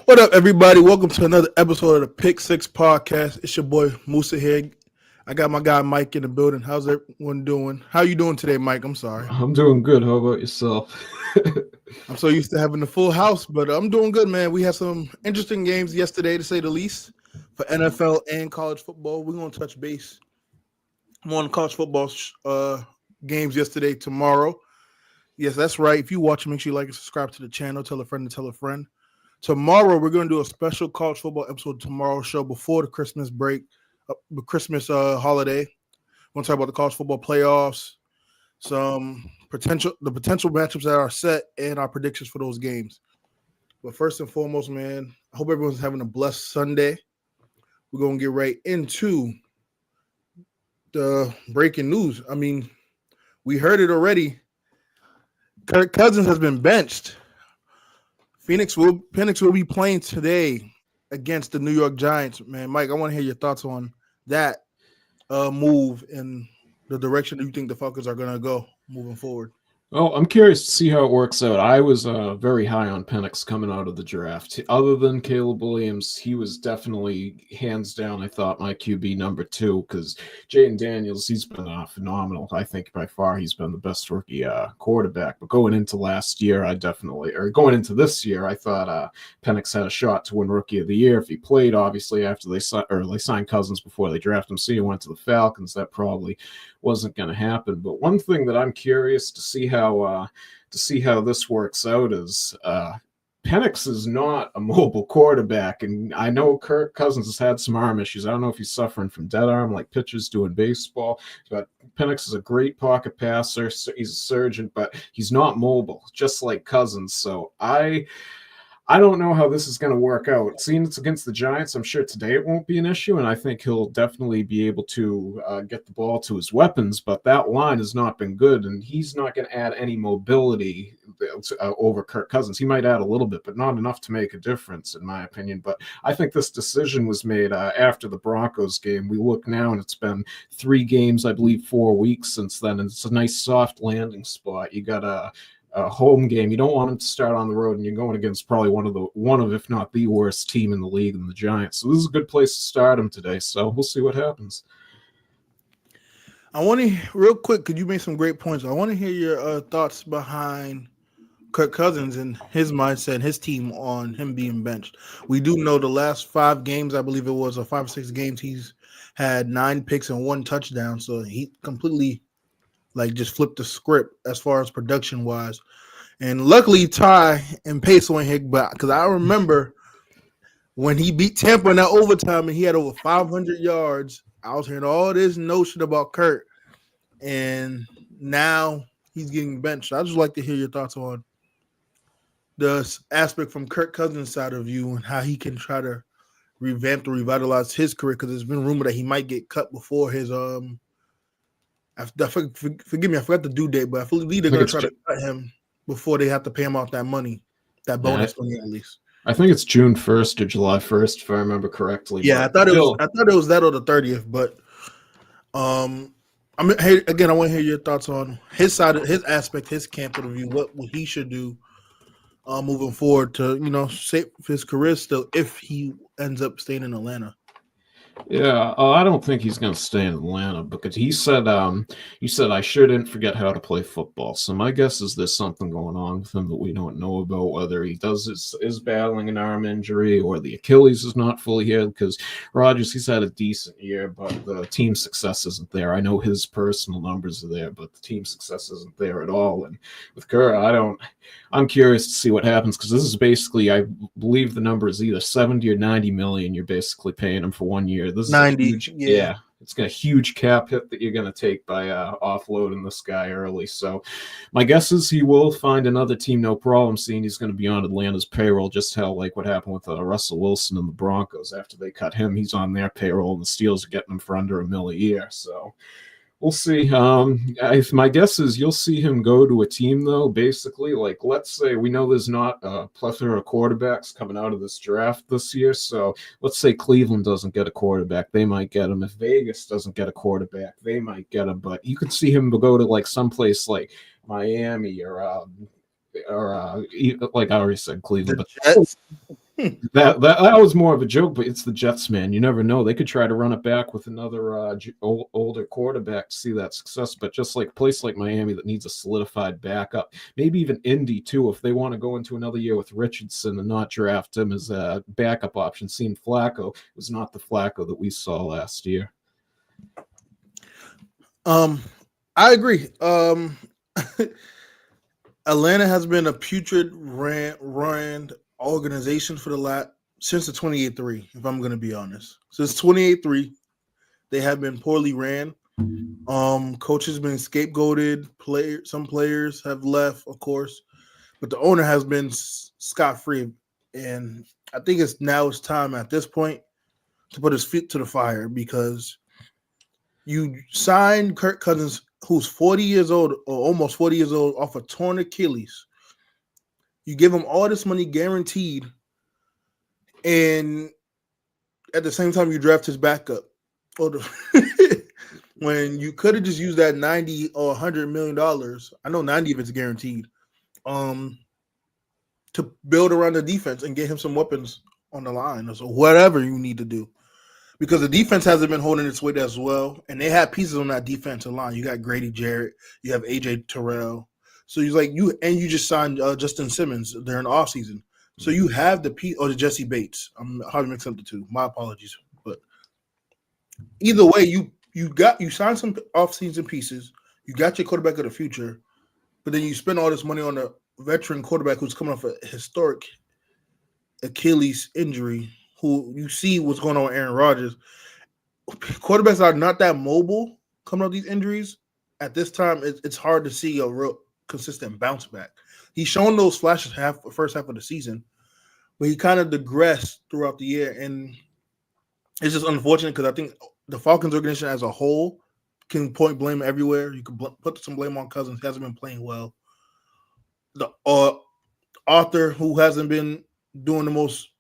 What up, everybody? Welcome to another episode of the Pick6 podcast. It's your boy Musa here. I got my guy Mike in the building. How's everyone doing? How you doing today, Mike? I'm sorry. I'm doing good. How about yourself? I'm so used to having the full house, but I'm doing good, man. We had some interesting games yesterday, to say the least, for NFL and college football. We're going to touch base more on college football games yesterday, tomorrow. Yes, that's right. If you watch, make sure you like and subscribe to the channel. Tell a friend to tell a friend. Tomorrow, we're going to do a special college football episode tomorrow show before the Christmas break, the Christmas holiday. We're going to talk about the college football playoffs, the potential matchups that are set, and our predictions for those games. But first and foremost, man, I hope everyone's having a blessed Sunday. We're going to get right into the breaking news. I mean, we heard it already. Kirk Cousins has been benched. Penix will be playing today against the New York Giants, man. Mike, I want to hear your thoughts on that move and the direction that you think the Falcons are going to go moving forward. Well, I'm curious to see how it works out. I was very high on Penix coming out of the draft. Other than Caleb Williams, he was definitely, hands down, I thought, my QB number 2, because Jaden Daniels, he's been phenomenal. I think by far he's been the best rookie quarterback. But going into this year, I thought Penix had a shot to win Rookie of the Year if he played, obviously, after they signed Cousins before they drafted him. So he went to the Falcons. That probably wasn't going to happen. But one thing that I'm curious to see how this works out is Penix is not a mobile quarterback, and I know Kirk Cousins has had some arm issues. I don't know if he's suffering from dead arm like pitchers do in baseball, but Penix is a great pocket passer. He's a surgeon, but he's not mobile, just like Cousins. So I don't know how this is going to work out. Seeing it's against the Giants, I'm sure today it won't be an issue, and I think he'll definitely be able to get the ball to his weapons, but that line has not been good, and he's not going to add any mobility over Kirk Cousins. He might add a little bit, but not enough to make a difference, in my opinion. But I think this decision was made after the Broncos game. We look now, and it's been 3 games, I believe 4 weeks since then, and it's a nice soft landing spot. You got a home game. You don't want him to start on the road, and you're going against probably one of if not the worst team in the league in the Giants. So this is a good place to start him today. So we'll see what happens. I want to real quick, because you made some great points. I want to hear your thoughts behind Kirk Cousins and his mindset, his team on him being benched. We do know the last 5 games, I believe it was, or 5 or 6 games, he's had 9 picks and 1 touchdown. So he completely just flipped the script as far as production wise. And luckily Ty and Pace went here, because I remember when he beat Tampa in that overtime and he had over 500 yards, I was hearing all this notion about Kurt, and now he's getting benched. I'd just like to hear your thoughts on the aspect from Kirk Cousins' side of you and how he can try to revamp or revitalize his career, because there's been rumor that he might get cut before his forgive me, I forgot the due date, but I believe they're going to try to cut him before they have to pay him out that money, that bonus money at least. I think it's June 1st or July 1st, if I remember correctly. Yeah, I thought it was that or the 30th, but I want to hear your thoughts on his side, his aspect, his camp of the view, what he should do moving forward to save his career still if he ends up staying in Atlanta. Yeah, I don't think he's going to stay in Atlanta, because he said I sure didn't forget how to play football. So my guess is there's something going on with him that we don't know about, whether he is battling an arm injury or the Achilles is not fully healed, because Rodgers, he's had a decent year, but the team success isn't there. I know his personal numbers are there, but the team success isn't there at all. And with Kerr, I'm curious to see what happens, because this is basically, I believe the number is either 70 or 90 million you're basically paying him for 1 year. This is 90, huge, yeah. it's got a huge cap hit that you're going to take by offloading this guy early. So my guess is he will find another team, no problem, seeing he's going to be on Atlanta's payroll, just how like what happened with Russell Wilson and the Broncos. After they cut him, he's on their payroll, and the Steelers are getting him for under $1 million a year. So we'll see. If my guess is you'll see him go to a team, though, basically, like let's say we know there's not a plethora of quarterbacks coming out of this draft this year. So let's say Cleveland doesn't get a quarterback. They might get him. If Vegas doesn't get a quarterback, they might get him. But you could see him go to like someplace like Miami or like I already said, Cleveland. That was more of a joke, but it's the Jets, man. You never know. They could try to run it back with another older quarterback to see that success. But just like a place like Miami that needs a solidified backup, maybe even Indy too, if they want to go into another year with Richardson and not draft him as a backup option. Seeing Flacco was not the Flacco that we saw last year. I agree. Atlanta has been a putrid run organization for since the 28-3, if I'm going to be honest. Since 28-3, they have been poorly ran. Coach has been scapegoated. Some players have left, of course, but the owner has been scot-free. And I think it's time at this point to put his feet to the fire, because you signed Kirk Cousins, who's 40 years old or almost 40 years old, off a torn Achilles. You give him all this money guaranteed, and at the same time you draft his backup. When you could have just used that $90 or $100 million, I know 90 of it's guaranteed, to build around the defense and get him some weapons on the line, or so whatever you need to do. Because the defense hasn't been holding its weight as well, and they have pieces on that defensive line. You got Grady Jarrett, you have AJ Terrell. So he's like you just signed Justin Simmons during the offseason. So you have the Jesse Bates. I'm hard to mix up the two. My apologies. But either way, you signed some offseason pieces. You got your quarterback of the future, but then you spend all this money on a veteran quarterback who's coming off a historic Achilles injury, who you see what's going on with Aaron Rodgers. Quarterbacks are not that mobile coming off these injuries. At this time, it's hard to see a real consistent bounce back. He's shown those flashes first half of the season, but he kind of digressed throughout the year, and it's just unfortunate because I think the Falcons organization as a whole can point blame everywhere. You can put some blame on Cousins. He hasn't been playing well. The Arthur, who hasn't been doing the most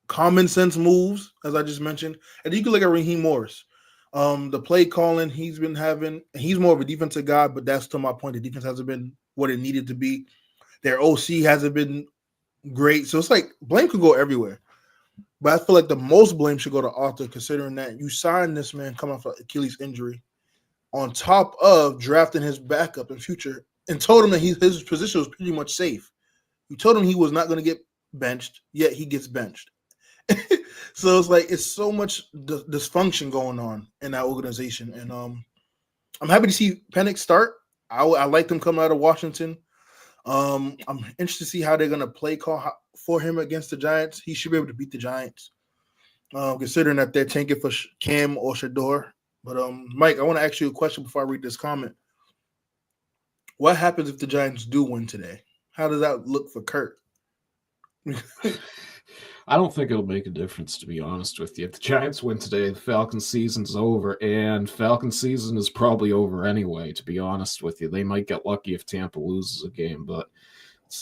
common sense moves, as I just mentioned, and you can look at Raheem Morris. The play calling he's been having, he's more of a defensive guy, but that's to my point. The defense hasn't been what it needed to be. Their OC hasn't been great. So it's like blame could go everywhere. But I feel like the most blame should go to Arthur, considering that you signed this man coming off an Achilles injury on top of drafting his backup in future and told him that his position was pretty much safe. You told him he was not going to get benched, yet he gets benched. So it's like it's so much dysfunction going on in that organization, and I'm happy to see Penix start. I like them coming out of Washington. I'm interested to see how they're going to play call for him against the Giants. He should be able to beat the Giants, considering that they're tanking for Cam or Shador. But Mike, I want to ask you a question before I read this comment. What happens if the Giants do win today? How does that look for Kurt? I don't think it'll make a difference, to be honest with you. If the Giants win today, the Falcons season's over, and Falcons season is probably over anyway, to be honest with you. They might get lucky if Tampa loses a game, but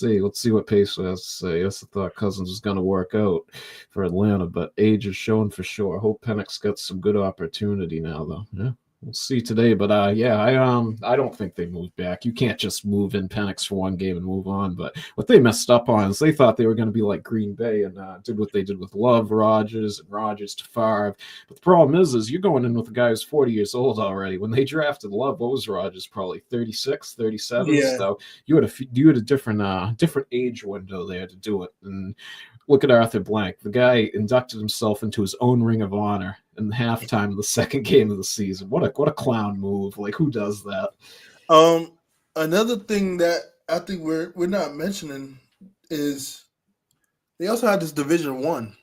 let's see what Pacer has to say. Yes, I thought Cousins was going to work out for Atlanta, but age is showing for sure. I hope Penix gets some good opportunity now, though. Yeah. We'll see today, but I don't think they moved back. You can't just move in Penix for one game and move on. But what they messed up on is they thought they were going to be like Green Bay and did what they did with Love, Rodgers, and Rodgers to Favre. But the problem is you're going in with a guy who's 40 years old already. When they drafted Love, what was Rodgers? Probably 36, 37. Yeah. So you had a different age window there to do it. And look at Arthur Blank. The guy inducted himself into his own Ring of Honor in the halftime of the second game of the season. What a clown move! Like, who does that? Another thing that I think we're not mentioning is they also had this Division 1.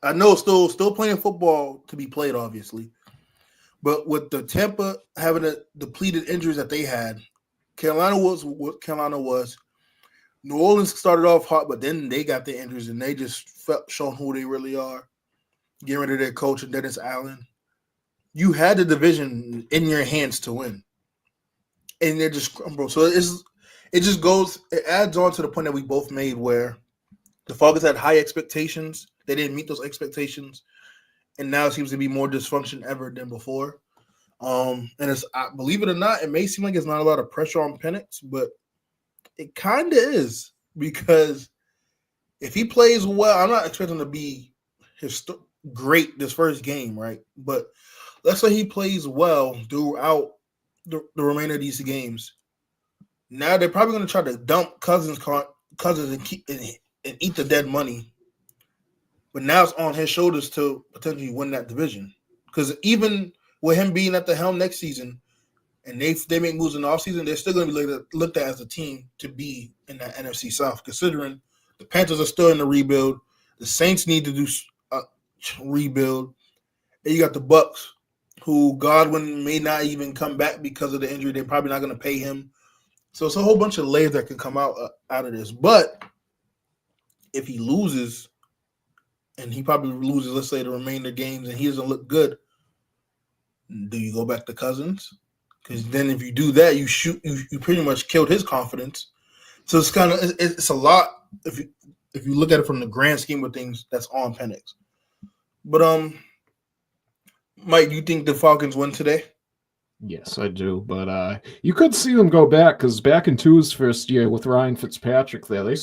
I know still playing football to be played, obviously, But with the Tampa having a depleted injuries that they had, Carolina was what Carolina was. New Orleans started off hot, but then they got the injuries and they just felt showing who they really are. Getting rid of their coach and Dennis Allen. You had the division in your hands to win. And they're just crumble. So it adds on to the point that we both made where the Falcons had high expectations. They didn't meet those expectations. And now it seems to be more dysfunction ever than before. And believe it or not, it may seem like it's not a lot of pressure on Penix, but it kind of is, because if he plays well, I'm not expecting to be great this first game, right? But let's say he plays well throughout the remainder of these games. Now they're probably going to try to dump Cousins and eat the dead money. But now it's on his shoulders to potentially win that division. Because even with him being at the helm next season, and they make moves in the offseason, they're still going to be looked at as a team to be in that NFC South, considering the Panthers are still in the rebuild. The Saints need to do rebuild. And you got the Bucks, who Godwin may not even come back because of the injury. They're probably not going to pay him. So it's a whole bunch of layers that can come out of this. But if he loses, and he probably loses, let's say, the remainder games, and he doesn't look good, do you go back to Cousins? Because then if you do that, you pretty much killed his confidence. So it's kind of it's a lot if you look at it from the grand scheme of things that's on Penix. But Mike, do you think the Falcons win today? Yes, I do. But you could see them go back, because back in Tua's first year with Ryan Fitzpatrick there, they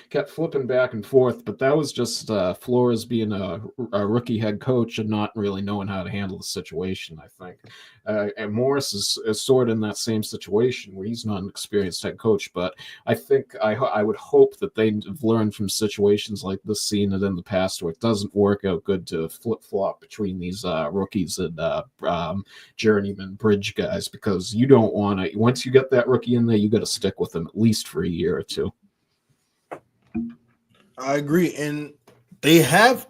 kept flipping back and forth. But that was just Flores being a rookie head coach and not really knowing how to handle the situation, I think. And Morris is sort of in that same situation where he's not an experienced head coach. But I think I would hope that they've learned from situations like this, seen it in the past where it doesn't work out good to flip-flop between these rookies and journeyman bridge guys, because you don't want to, once you get that rookie in there, you got to stick with them at least for a year or two. I agree. And they have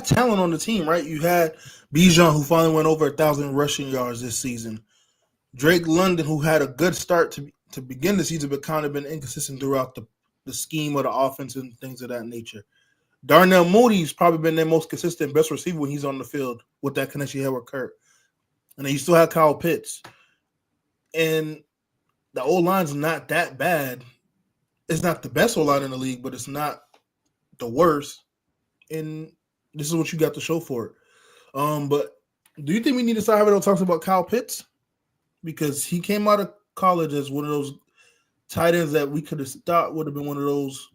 talent on the team, right? You had Bijan, who finally went over 1,000 rushing yards this season. Drake London, who had a good start to begin the season, but kind of been inconsistent throughout the scheme of the offense and things of that nature. Darnell Moody's probably been their most consistent, best receiver when he's on the field with that connection he had with Kurt. And then you still have Kyle Pitts. And the O-line's not that bad. It's not the best O-line in the league, but it's not the worst. And this is what you got to show for it. But do you think we need to start having those talks about Kyle Pitts? Because he came out of college as one of those tight ends that we could have thought would have been one of those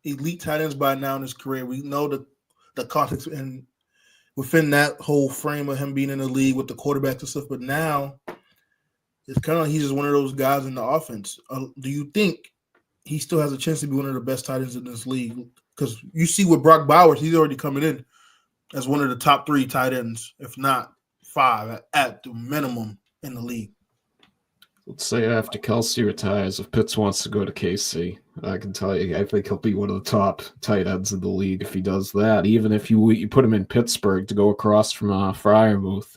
elite tight ends by now in his career. We know the context and within that whole frame of him being in the league with the quarterbacks and stuff, but now it's kind of like he's just one of those guys in the offense. Do you think he still has a chance to be one of the best tight ends in this league? Because you see with Brock Bowers, he's already coming in as one of the top 3 tight ends, if not 5 at the minimum in the league. Let's say after Kelsey retires, if Pitts wants to go to KC, I can tell you, I think he'll be one of the top tight ends in the league if he does that. Even if you put him in Pittsburgh to go across from Freiermuth,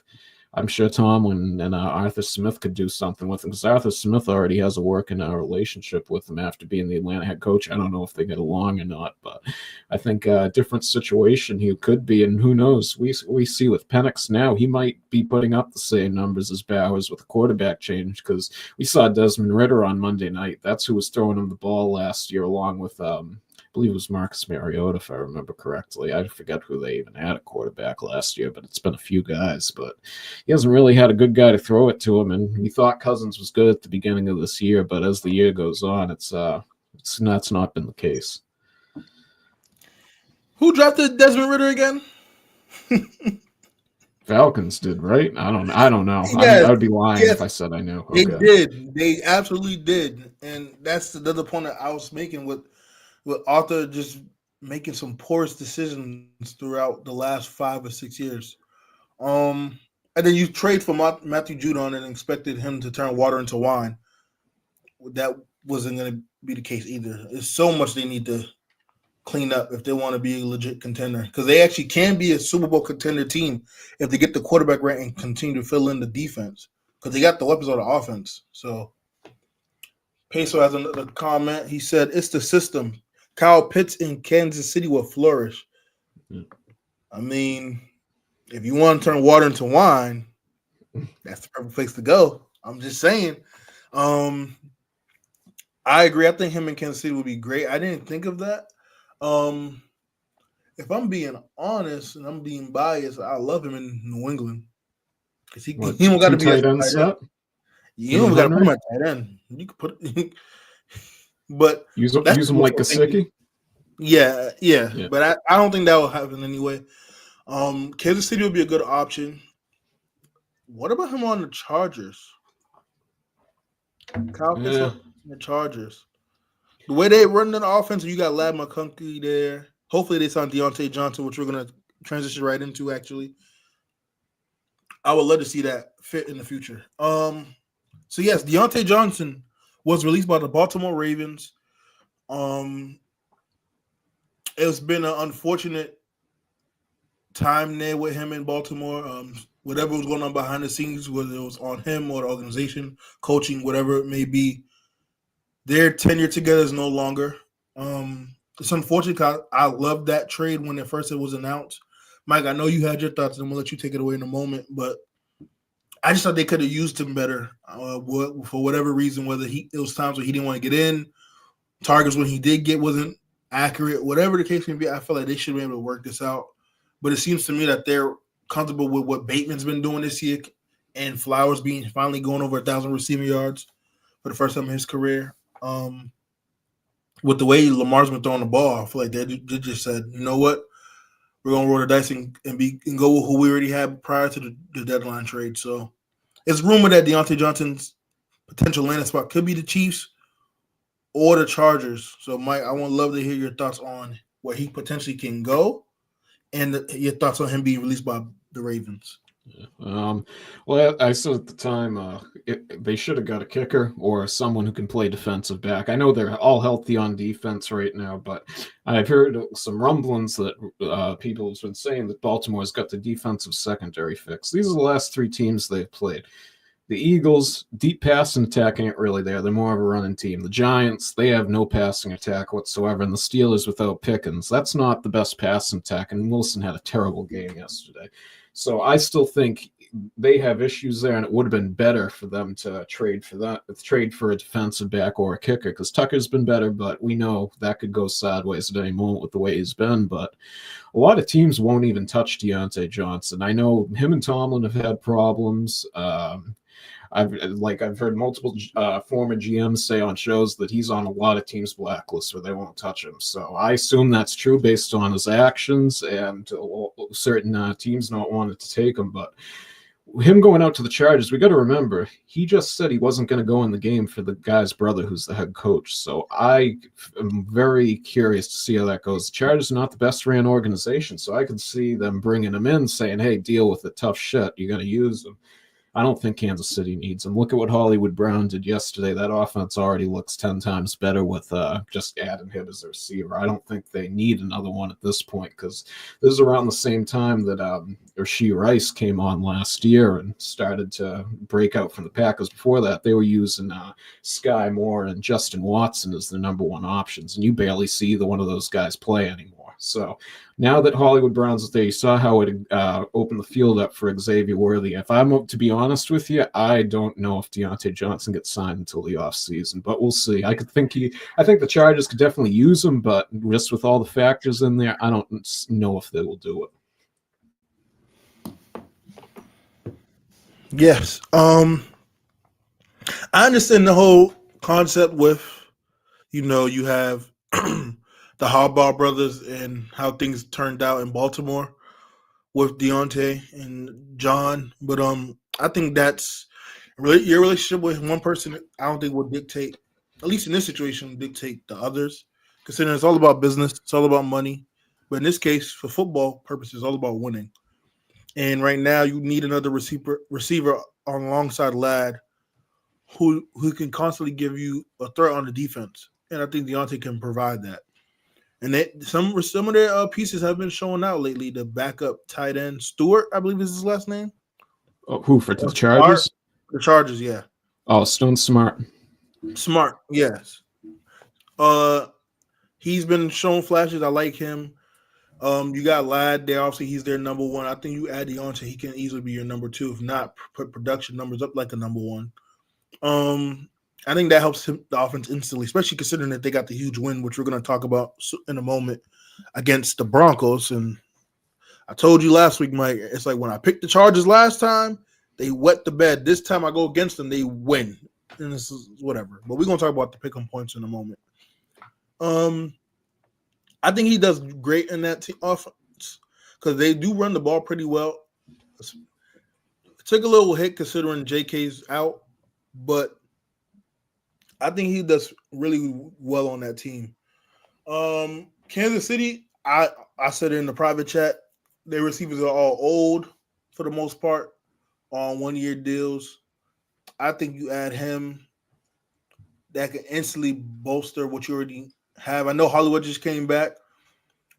I'm sure Tomlin and Arthur Smith could do something with him, because Arthur Smith already has a working relationship with him after being the Atlanta head coach. I don't know if they get along or not, but I think a different situation he could be, and who knows? We see with Penix now, he might be putting up the same numbers as Bowers with a quarterback change, because we saw Desmond Ridder on Monday night. That's who was throwing him the ball last year, along with I believe it was Marcus Mariota, if I remember correctly. I forget who they even had at quarterback last year, but it's been a few guys. But he hasn't really had a good guy to throw it to him, and we thought Cousins was good at the beginning of this year, but as the year goes on, that's not been the case. Who drafted Desmond Ridder again? Falcons did, right? I don't know. Yes, I would be lying if I said I knew. Okay. They did. They absolutely did. And that's the other point that I was making with Arthur just making some poorest decisions throughout the last 5 or 6 years. And then you trade for Matthew Judon and expected him to turn water into wine. That wasn't going to be the case either. There's so much they need to clean up if they want to be a legit contender, because they actually can be a Super Bowl contender team if they get the quarterback right and continue to fill in the defense, because they got the weapons on the offense. So Peso has another comment. He said, it's the system. Kyle Pitts in Kansas City will flourish. I mean, if you want to turn water into wine, that's the perfect place to go. I'm just saying. I agree. I think him in Kansas City would be great. I didn't think of that. If I'm being honest and I'm being biased, I love him in New England. Because he don't got to be a tight end. You don't got to put him at tight end. You could put but use him like Gesicki. Yeah. But I don't think that will happen anyway. Kansas City would be a good option. What about him on the Chargers? Kyle Pitts on the Chargers. The way they run the offense, you got Lad McConkey there. Hopefully they sign Deontay Johnson, which we're going to transition right into, actually. I would love to see that fit in the future. So, yes, Deontay Johnson was released by the Baltimore Ravens. It's been an unfortunate time there with him in Baltimore. Whatever was going on behind the scenes, whether it was on him or the organization, coaching, whatever it may be, their tenure together is no longer. It's unfortunate because I loved that trade when it was announced. Mike, I know you had your thoughts, and I'm going to let you take it away in a moment, but I just thought they could have used him better for whatever reason, whether it was times where he didn't want to get in, targets when he did get wasn't accurate, whatever the case may be. I feel like they should be able to work this out. But it seems to me that they're comfortable with what Bateman's been doing this year and Flowers finally going over 1,000 receiving yards for the first time in his career. With the way Lamar's been throwing the ball, I feel like they just said, you know what, we're going to roll the dice and go with who we already had prior to the deadline trade. So it's rumored that Deontay Johnson's potential landing spot could be the Chiefs or the Chargers. So, Mike, I would love to hear your thoughts on where he potentially can go and your thoughts on him being released by the Ravens. Well, I said at the time they should have got a kicker or someone who can play defensive back. I know they're all healthy on defense right now, but I've heard some rumblings that people have been saying that Baltimore's got the defensive secondary fixed. These are the last three teams they've played. The Eagles, deep passing attack ain't really there. They're more of a running team. The Giants, they have no passing attack whatsoever. And the Steelers without Pickens, that's not the best passing attack. And Wilson had a terrible game yesterday. So I still think they have issues there, and it would have been better for them to trade for a defensive back or a kicker, because Tucker's been better, but we know that could go sideways at any moment with the way he's been. But a lot of teams won't even touch Deontay Johnson. I know him and Tomlin have had problems. I've heard multiple former GMs say on shows that he's on a lot of teams' blacklists where they won't touch him. So I assume that's true based on his actions, and certain teams not wanting to take him. But him going out to the Chargers, we got to remember, he just said he wasn't going to go in the game for the guy's brother who's the head coach. So I am very curious to see how that goes. The Chargers are not the best ran organization, so I could see them bringing him in saying, hey, deal with the tough shit. You're going to use him. I don't think Kansas City needs him. Look at what Hollywood Brown did yesterday. That offense already looks 10 times better with just adding him as a receiver. I don't think they need another one at this point, because this is around the same time that Rashee Rice came on last year and started to break out from the Packers. Before that, they were using Sky Moore and Justin Watson as the number one options, and you barely see either one of those guys play anymore. So now that Hollywood Brown's there, you saw how it opened the field up for Xavier Worthy. If I'm to be honest with you, I don't know if Deontay Johnson gets signed until the offseason, but we'll see. I think the Chargers could definitely use him, but just with all the factors in there, I don't know if they will do it. Yes. I understand the whole concept with, you have the Harbaugh brothers and how things turned out in Baltimore with Deontay and John. But I think that's your relationship with one person, I don't think will dictate, at least in this situation, dictate the others. Considering it's all about business, it's all about money. But in this case, for football purposes, it's all about winning. And right now, you need another receiver alongside Ladd who can constantly give you a threat on the defense. And I think Deontay can provide that. And some of their pieces have been showing out lately. The backup tight end Stewart, I believe is his last name. Oh, who for the Chargers? The Chargers, yeah. Oh, Stone Smart. Smart, yes. He's been showing flashes. I like him. You got Ladd there. Obviously, he's their number one. I think you add Deontay, he can easily be your number two. If not, put production numbers up like a number one. I think that helps the offense instantly, especially considering that they got the huge win, which we're going to talk about in a moment, against the Broncos. And I told you last week, Mike, it's like when I picked the Chargers last time, they wet the bed. This time I go against them, they win. And this is whatever. But we're going to talk about the pick-em points in a moment. I think he does great in that offense because they do run the ball pretty well. It took a little hit considering JK's out, but I think he does really well on that team. Kansas City, I said in the private chat, their receivers are all old for the most part on one-year deals. I think you add him, that can instantly bolster what you already have. I know Hollywood just came back,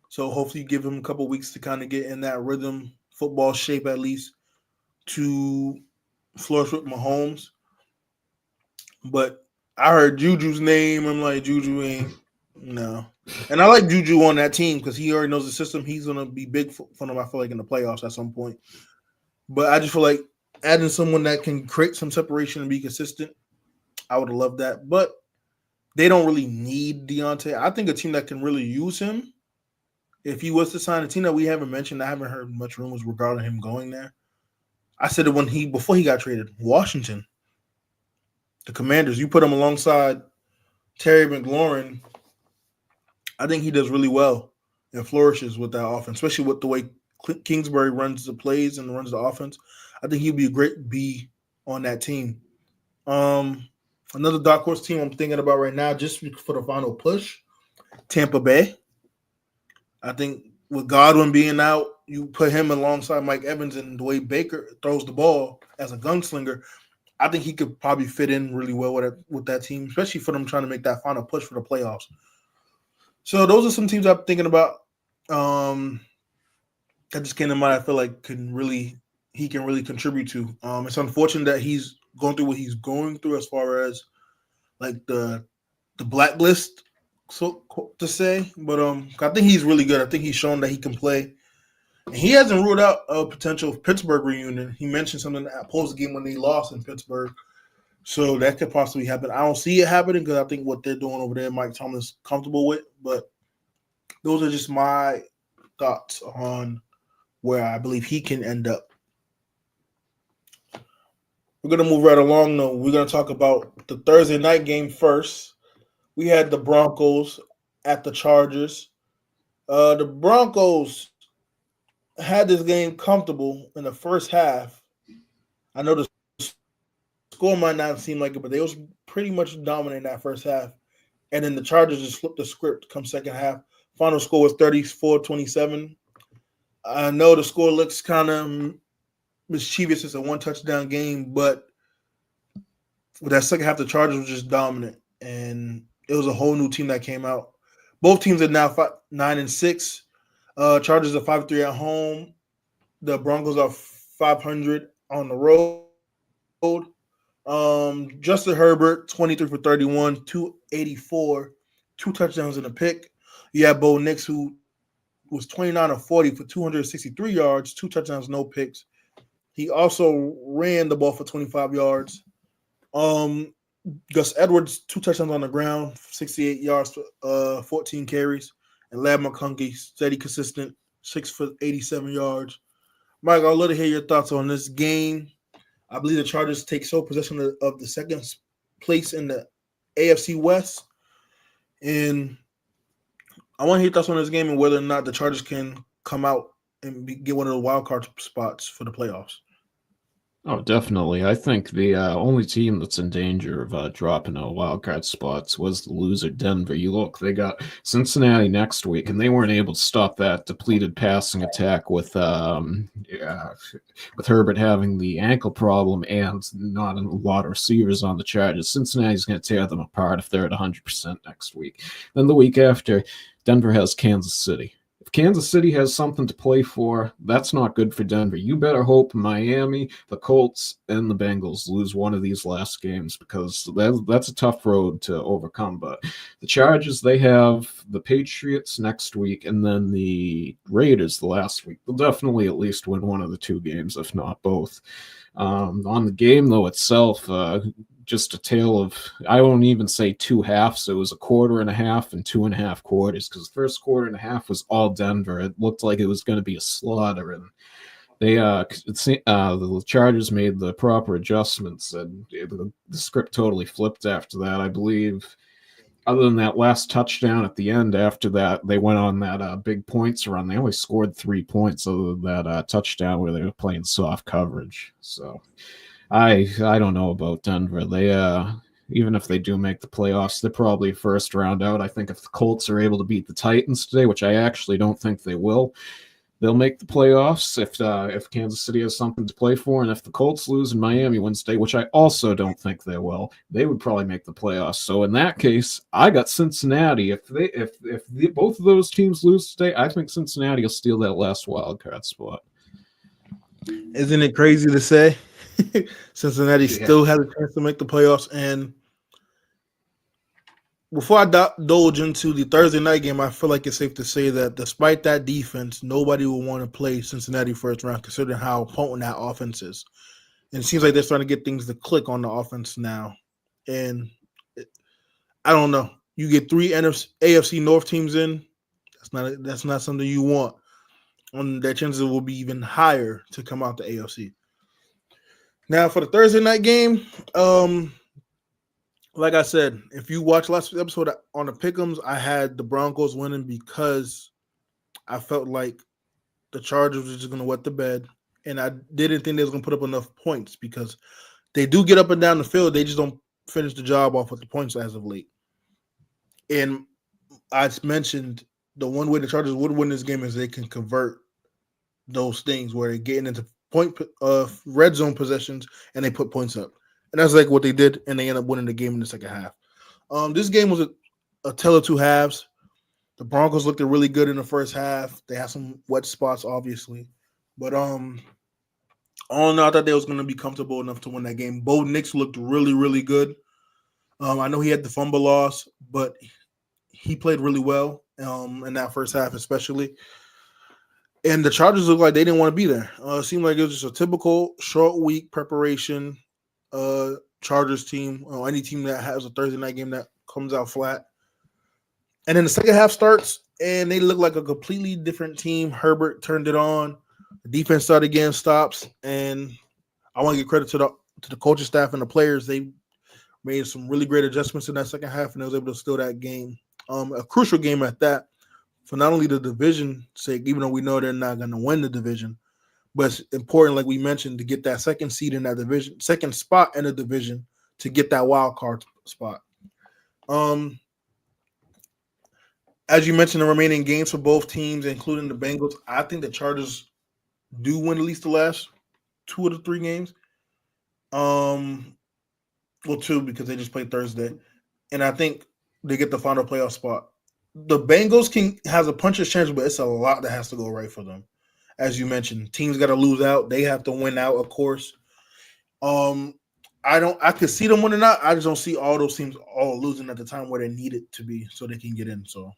so hopefully you give him a couple weeks to kind of get in that rhythm, football shape at least, to flourish with Mahomes. But I heard Juju's name. I'm like, Juju ain't, no. And I like Juju on that team because he already knows the system. He's going to be big for them, I feel like, in the playoffs at some point. But I just feel like adding someone that can create some separation and be consistent, I would have loved that. But they don't really need Deontay. I think a team that can really use him, if he was to sign a team that we haven't mentioned, I haven't heard much rumors regarding him going there. I said it before he got traded. Washington, the Commanders, you put him alongside Terry McLaurin, I think he does really well and flourishes with that offense, especially with the way Kingsbury runs the plays and runs the offense. I think he'd be a great B on that team. Another dark horse team I'm thinking about right now, just for the final push, Tampa Bay. I think with Godwin being out, you put him alongside Mike Evans and the way Baker throws the ball as a gunslinger, I think he could probably fit in really well with that team, especially for them trying to make that final push for the playoffs. So those are some teams I'm thinking about. That just came to mind. I feel like he can really contribute to. It's unfortunate that he's going through what he's going through as far as like the blacklist, so to say. But I think he's really good. I think he's shown that he can play. And he hasn't ruled out a potential Pittsburgh reunion. He mentioned something at post game when they lost in Pittsburgh. So that could possibly happen. I don't see it happening because I think what they're doing over there, Mike Tomlin's comfortable with. But those are just my thoughts on where I believe he can end up. We're going to move right along, though. We're going to talk about the Thursday night game first. We had the Broncos at the Chargers. The Broncos had this game comfortable in the first half. I know the score might not seem like it, but they was pretty much dominating that first half. And then the Chargers just flipped the script come second half. Final score was 34-27. I know the score looks kind of mischievous. It's a one-touchdown game, but with that second half, the Chargers were just dominant. And it was a whole new team that came out. Both teams are now 9-6. Chargers are 5-3 at home. The Broncos are 500 on the road. Justin Herbert, 23 for 31, 284, 2 touchdowns and a pick. You have Bo Nix, who was 29 of 40 for 263 yards, 2 touchdowns, no picks. He also ran the ball for 25 yards. Gus Edwards, 2 touchdowns on the ground, 68 yards, 14 carries. And Lab McConkey, steady, consistent, 6 for 87 yards. Mike, I'd love to hear your thoughts on this game. I believe the Chargers take sole possession of the second place in the AFC West. And I want to hear your thoughts on this game and whether or not the Chargers can come out and get one of the wild card spots for the playoffs. Oh, definitely. I think the only team that's in danger of dropping a wild card spots was the loser Denver. You look, they got Cincinnati next week, and they weren't able to stop that depleted passing attack with Herbert having the ankle problem and not a lot of receivers on the Chargers. Cincinnati's going to tear them apart if they're at 100% next week. Then the week after, Denver has Kansas City. If Kansas City has something to play for, that's not good for Denver. You better hope Miami, the Colts, and the Bengals lose one of these last games, because that's a tough road to overcome. But the Chargers, they have the Patriots next week and then the Raiders the last week. They'll definitely at least win one of the two games, if not both. On the game, though, itself, just a tale of, I won't even say two halves. It was a quarter and a half and 2.5 quarters, because the first quarter and a half was all Denver. It looked like it was going to be a slaughter, and they the Chargers made the proper adjustments, and the script totally flipped after that. I believe, other than that last touchdown at the end, after that they went on that big points run. They only scored 3 points other than that touchdown where they were playing soft coverage. So I don't know about Denver. They even if they do make the playoffs, they're probably first round out. I think if the Colts are able to beat the Titans today, which I actually don't think they will, they'll make the playoffs if Kansas City has something to play for. And if the Colts lose and Miami wins today, which I also don't think they will, they would probably make the playoffs. So in that case, I got Cincinnati. If both of those teams lose today, I think Cincinnati will steal that last wild card spot. Isn't it crazy to say? Cincinnati still has a chance to make the playoffs. And before I indulge into the Thursday night game, I feel like it's safe to say that despite that defense, nobody will want to play Cincinnati first round, considering how potent that offense is. And it seems like they're starting to get things to click on the offense now. And I don't know. You get 3 AFC North teams in. That's not something you want. And their chances will be even higher to come out the AFC. Now, for the Thursday night game, like I said, if you watch last episode on the Pick'ems, I had the Broncos winning because I felt like the Chargers were just going to wet the bed, and I didn't think they was going to put up enough points because they do get up and down the field. They just don't finish the job off with the points as of late. And I mentioned the one way the Chargers would win this game is they can convert those things where they're getting into red zone possessions and they put points up. And that's like what they did, and they end up winning the game in the second half. This game was a tale of two halves. The Broncos looked really good in the first half. They had some wet spots, obviously. But all in all, I thought they was going to be comfortable enough to win that game. Bo Nix looked really, really good. I know he had the fumble loss, but he played really well in that first half especially. And the Chargers looked like they didn't want to be there. It seemed like it was just a typical short week preparation Chargers team, or any team that has a Thursday night game that comes out flat. And then the second half starts, and they look like a completely different team. Herbert turned it on. The defense started getting stops, and I want to give credit to the coaching staff and the players. They made some really great adjustments in that second half, and they was able to steal that game. A crucial game at that, for not only the division sake, even though we know they're not going to win the division, but it's important, like we mentioned, to get that second seed in that division, second spot in the division to get that wild card spot. As you mentioned, the remaining games for both teams, including the Bengals, I think the Chargers do win at least the last 2 of the 3 games. Well, 2 because they just played Thursday. And I think they get the final playoff spot. The Bengals has a puncher's chance, but it's a lot that has to go right for them. As you mentioned, teams got to lose out. They have to win out, of course. I could see them winning out. I just don't see all those teams all losing at the time where they need it to be so they can get in. So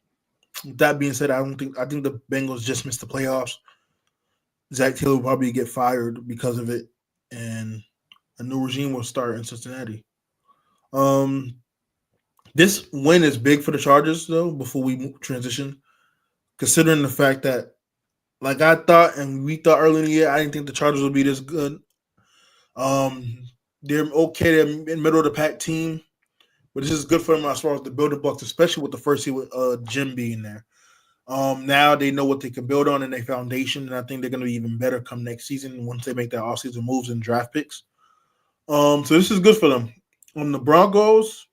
with that being said, I think the Bengals just missed the playoffs. Zach Taylor will probably get fired because of it, and a new regime will start in Cincinnati. This win is big for the Chargers, though, before we transition, considering the fact that, like I thought and we thought earlier in the year, I didn't think the Chargers would be this good. They're okay. They're in middle of the pack team, but this is good for them as far as the building blocks, especially with the first seed with Jim being there. Now they know what they can build on in their foundation, and I think they're going to be even better come next season once they make their offseason moves and draft picks. So this is good for them. On the Broncos,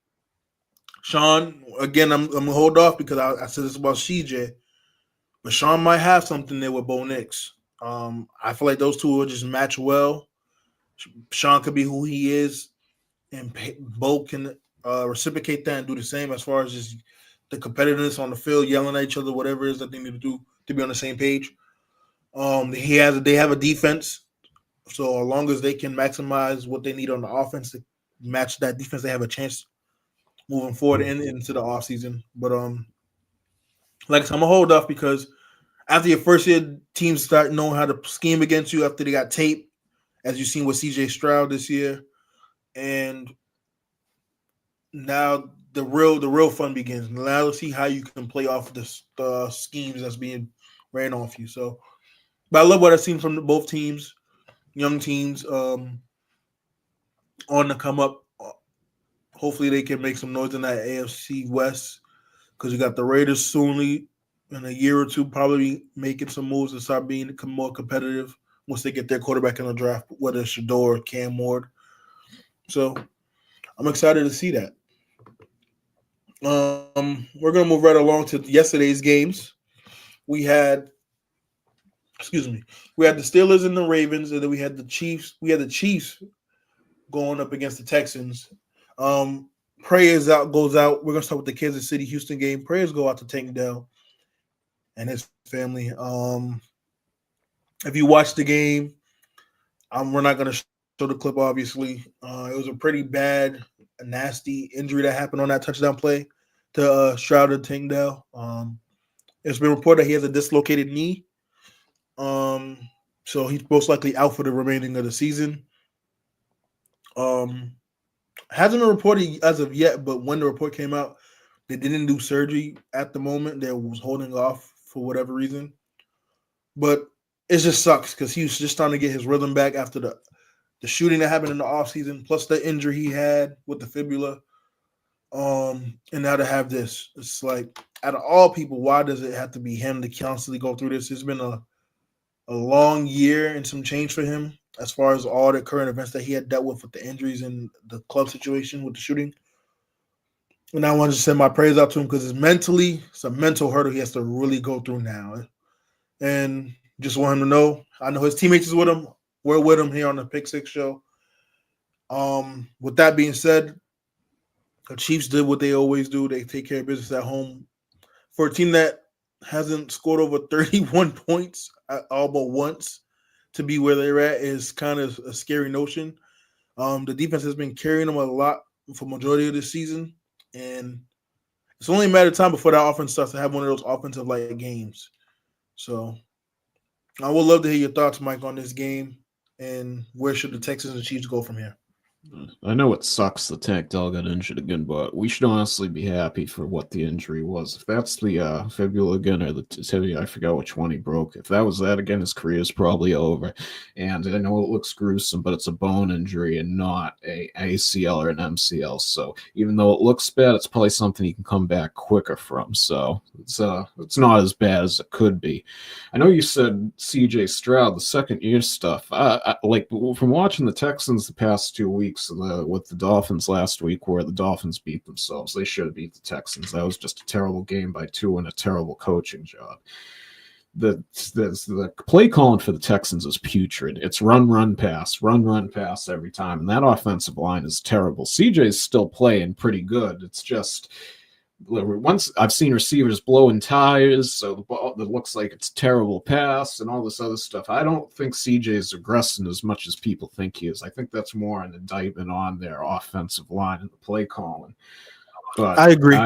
Sean, again, I'm going to hold off because I said this about CJ, but Sean might have something there with Bo Nix. I feel like those two will just match well. Sean could be who he is, and Bo can reciprocate that and do the same as far as just the competitiveness on the field, yelling at each other, whatever it is that they need to do to be on the same page. They have a defense, so as long as they can maximize what they need on the offense to match that defense, they have a chance moving forward into the offseason. But like I said, I'm gonna hold off because after your first year, teams start knowing how to scheme against you after they got tape, as you've seen with CJ Stroud this year, and now the real fun begins. Now let's see how you can play off the schemes that's being ran off you. So, but I love what I've seen from both teams, young teams, on the come up. Hopefully, they can make some noise in that AFC West because you got the Raiders soonly in a year or two, probably making some moves and start being more competitive once they get their quarterback in the draft, whether it's Shador or Cam Ward. So, I'm excited to see that. We're gonna move right along to yesterday's games. We had the Steelers and the Ravens, and then we had the Chiefs. We had the Chiefs going up against the Texans. Prayers goes out. We're gonna start with the Kansas City Houston game. Prayers go out to Tank Dell and his family. If you watch the game, we're not gonna show the clip. Obviously, it was a pretty bad, nasty injury that happened on that touchdown play to Stroud and Tank Dell. It's been reported that he has a dislocated knee. So he's most likely out for the remaining of the season. Hasn't been reported as of yet, but when the report came out, they didn't do surgery at the moment. They was holding off for whatever reason. But it just sucks because he was just trying to get his rhythm back after the shooting that happened in the offseason, plus the injury he had with the fibula. And now to have this, it's like, out of all people, why does it have to be him to constantly go through this? It's been a long year and some change for him as far as all the current events that he had dealt with the injuries and the club situation with the shooting. And I want to send my praise out to him because it's a mental hurdle he has to really go through now. And just want him to know, I know his teammates is with him. We're with him here on the Pick6 show. With that being said, the Chiefs did what they always do. They take care of business at home. For a team that hasn't scored over 31 points all but once to be where they're at is kind of a scary notion. The defense has been carrying them a lot for majority of this season, and it's only a matter of time before that offense starts to have one of those offensive like games. So I would love to hear your thoughts, Mike, on this game, and where should the Texans and Chiefs go from here? I know it sucks that Tank Dell got injured again, but we should honestly be happy for what the injury was. If that's the fibula again, or the tibia, I forgot which one he broke. If that was that again, his career is probably over. And I know it looks gruesome, but it's a bone injury and not a ACL or an MCL. So even though it looks bad, it's probably something he can come back quicker from. So it's not as bad as it could be. I know you said CJ Stroud, the second year stuff. Like from watching the Texans the past 2 weeks, with the Dolphins last week, where the Dolphins beat themselves. They should have beat the Texans. That was just a terrible game by two and a terrible coaching job. The play calling for the Texans is putrid. It's run, pass every time. And that offensive line is terrible. CJ's still playing pretty good. It's just once I've seen receivers blowing tires, so the ball that looks like it's terrible pass and all this other stuff. I don't think CJ's regressing as much as people think he is. I think that's more an indictment on their offensive line and the play calling. But I agree.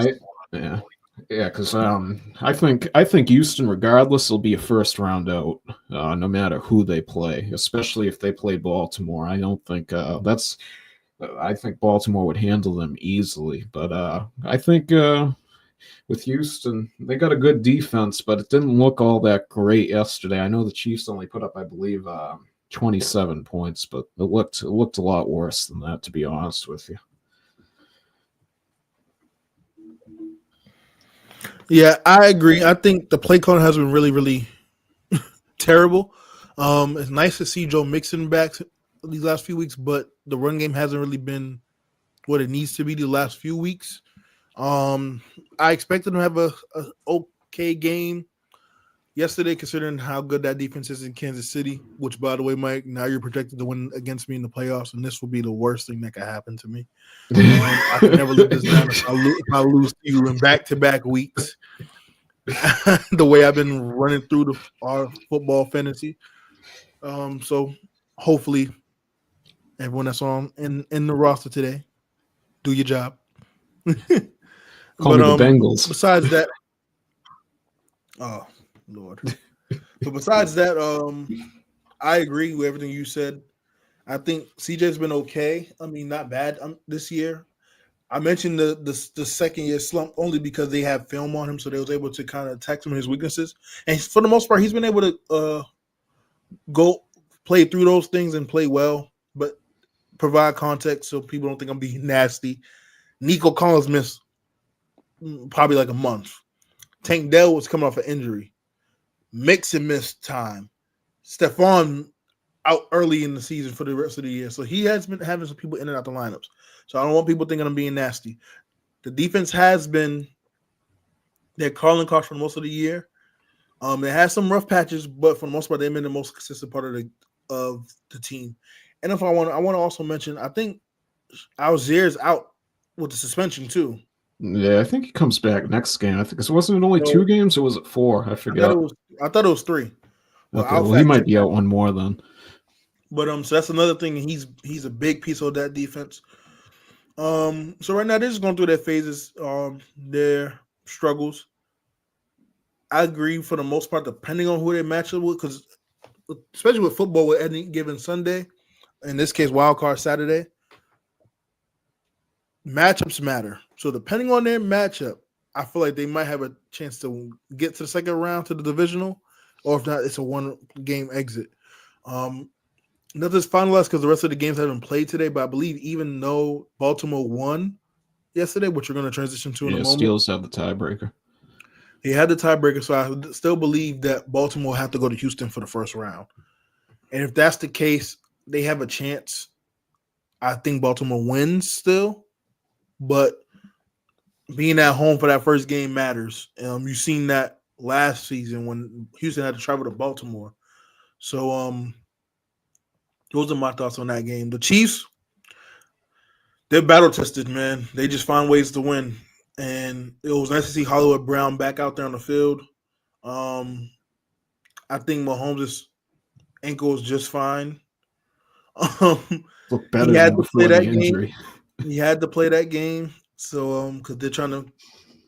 Yeah, because I think Houston, regardless, will be a first round out, no matter who they play, especially if they play Baltimore. I don't think I think Baltimore would handle them easily, but I think with Houston, they got a good defense, but it didn't look all that great yesterday. I know the Chiefs only put up, I believe, 27 points, but it looked a lot worse than that, to be honest with you. Yeah, I agree. I think the play calling has been really, really terrible. It's nice to see Joe Mixon back these last few weeks, but the run game hasn't really been what it needs to be the last few weeks. I expected him to have a okay game yesterday, considering how good that defense is in Kansas City, which, by the way, Mike, now you're projected to win against me in the playoffs, and this will be the worst thing that could happen to me. I can never live this down if I lose to you in back-to-back weeks. The way I've been running through our football fantasy. So hopefully everyone that's on in the roster today, do your job. Call me the Bengals. Besides that, oh Lord. So besides that, I agree with everything you said. I think CJ's been okay. I mean, not bad this year. I mentioned the second year slump only because they have film on him, so they was able to kind of attack some of his weaknesses. And for the most part, he's been able to go play through those things and play well, but provide context so people don't think I'm being nasty. Nico Collins missed probably like a month. Tank Dell was coming off an injury. Mixon missed time. Stephon out early in the season for the rest of the year. So he has been having some people in and out the lineups. So I don't want people thinking I'm being nasty. The defense has been their calling cards for most of the year. They had some rough patches, but for the most part, they've been the most consistent part of the team. And if I want to also mention, I think Alzier's out with the suspension too. Yeah, I think he comes back next game. I think it wasn't only 2 games, or was it 4? I forget. I thought it was 3. Well, he might be out one more then. But so that's another thing. He's a big piece of that defense. So right now they're just going through their phases, their struggles. I agree for the most part, depending on who they match up with, because especially with football, with any given Sunday, in this case, wild card Saturday, matchups matter. So depending on their matchup, I feel like they might have a chance to get to the second round to the divisional, or if not, it's a 1-game exit. Nothing's finalized because the rest of the games haven't played today, but I believe even though Baltimore won yesterday, which we're going to transition to in a moment. Steelers have the tiebreaker. He had the tiebreaker, so I still believe that Baltimore have to go to Houston for the first round. And if that's the case, they have a chance. I think Baltimore wins still, but being at home for that first game matters. You've seen that last season when Houston had to travel to Baltimore. So those are my thoughts on that game. The Chiefs, they're battle tested, man. They just find ways to win. And it was nice to see Hollywood Brown back out there on the field. I think Mahomes' ankle is just fine. Look better he had to play that injury. game. He had to play that game. So because they're trying to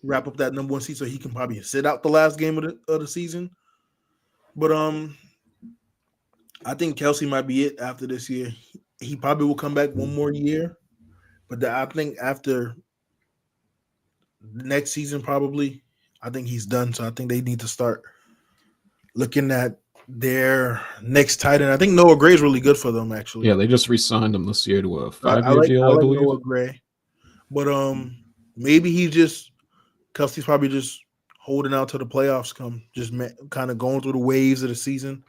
wrap up that number 1 seed, so he can probably sit out the last game of the season. But I think Kelsey might be it after this year. He probably will come back one more year, but I think after next season, probably, I think he's done. So I think they need to start looking at their next tight end. I think Noah Gray's really good for them, actually. Yeah, they just re-signed him this year to a 5-year deal, I believe. Noah Gray. But maybe Kelsey's probably just holding out till the playoffs come, just kind of going through the waves of the season.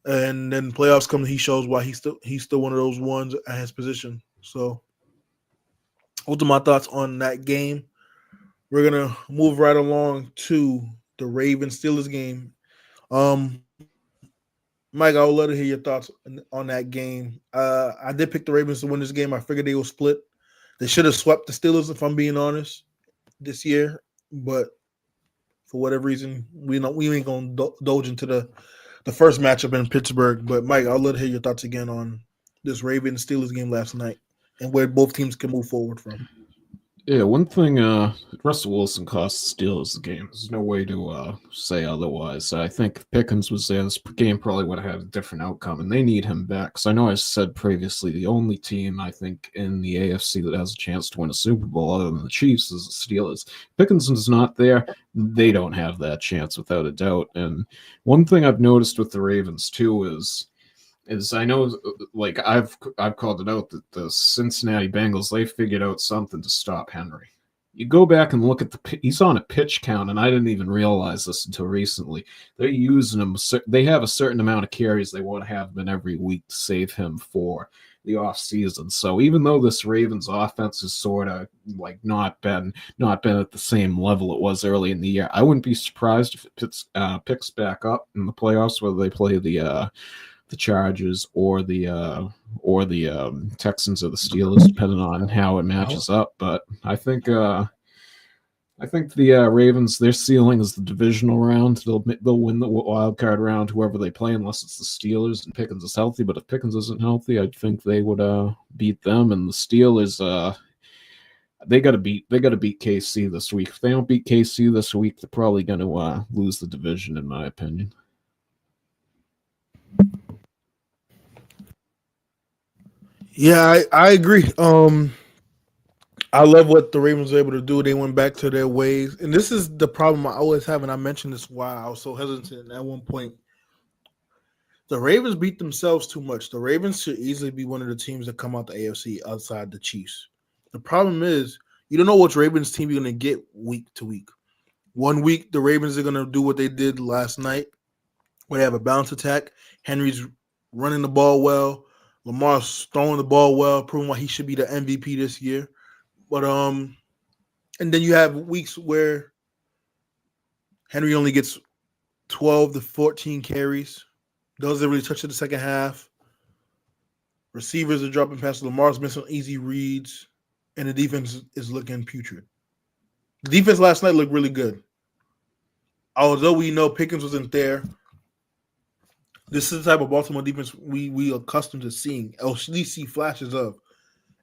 And then playoffs come, he shows why he's still one of those ones at his position. So those are my thoughts on that game. We're gonna move right along to the Ravens-Steelers game. Mike, I would love to hear your thoughts on that game. I did pick the Ravens to win this game. I figured they will split. They should have swept the Steelers, if I'm being honest, this year. But for whatever reason, we ain't gonna indulge into the first matchup in Pittsburgh. But Mike, I'd love to hear your thoughts again on this Ravens-Steelers game last night and where both teams can move forward from. Yeah, one thing, Russell Wilson cost the Steelers the game. There's no way to say otherwise. I think if Pickens was there, this game probably would have had a different outcome, and they need him back. Because I know I said previously, the only team, I think, in the AFC that has a chance to win a Super Bowl other than the Chiefs is the Steelers. Pickens is not there. They don't have that chance without a doubt. And one thing I've noticed with the Ravens, too, is I know, like I've called it out that the Cincinnati Bengals, they figured out something to stop Henry. You go back and look at he's on a pitch count, and I didn't even realize this until recently. They're using him. They have a certain amount of carries they want to have him in every week to save him for the off season. So even though this Ravens offense is sort of like not been at the same level it was early in the year, I wouldn't be surprised if it picks back up in the playoffs, whether they play the Chargers or the Texans or the Steelers, depending on how it matches up. But I think the Ravens, their ceiling is the divisional round. They'll win the wild card round, whoever they play, unless it's the Steelers and Pickens is healthy. But if Pickens isn't healthy, I think they would beat them. And the Steelers, they got to beat KC this week. If they don't beat KC this week, they're probably going to lose the division, in my opinion. Yeah, I agree. I love what the Ravens were able to do. They went back to their ways. And this is the problem I always have, and I mentioned this why I was so hesitant at one point. The Ravens beat themselves too much. The Ravens should easily be one of the teams that come out the AFC outside the Chiefs. The problem is you don't know which Ravens team you're going to get week to week. 1 week, the Ravens are going to do what they did last night, where they have a balanced attack. Henry's running the ball well. Lamar's throwing the ball well, proving why he should be the MVP this year. But and then you have weeks where Henry only gets 12 to 14 carries. Doesn't really touch it the second half. Receivers are dropping passes. Lamar's missing easy reads, and the defense is looking putrid. The defense last night looked really good. Although we know Pickens wasn't there, this is the type of Baltimore defense we are accustomed to seeing, or at least see flashes of.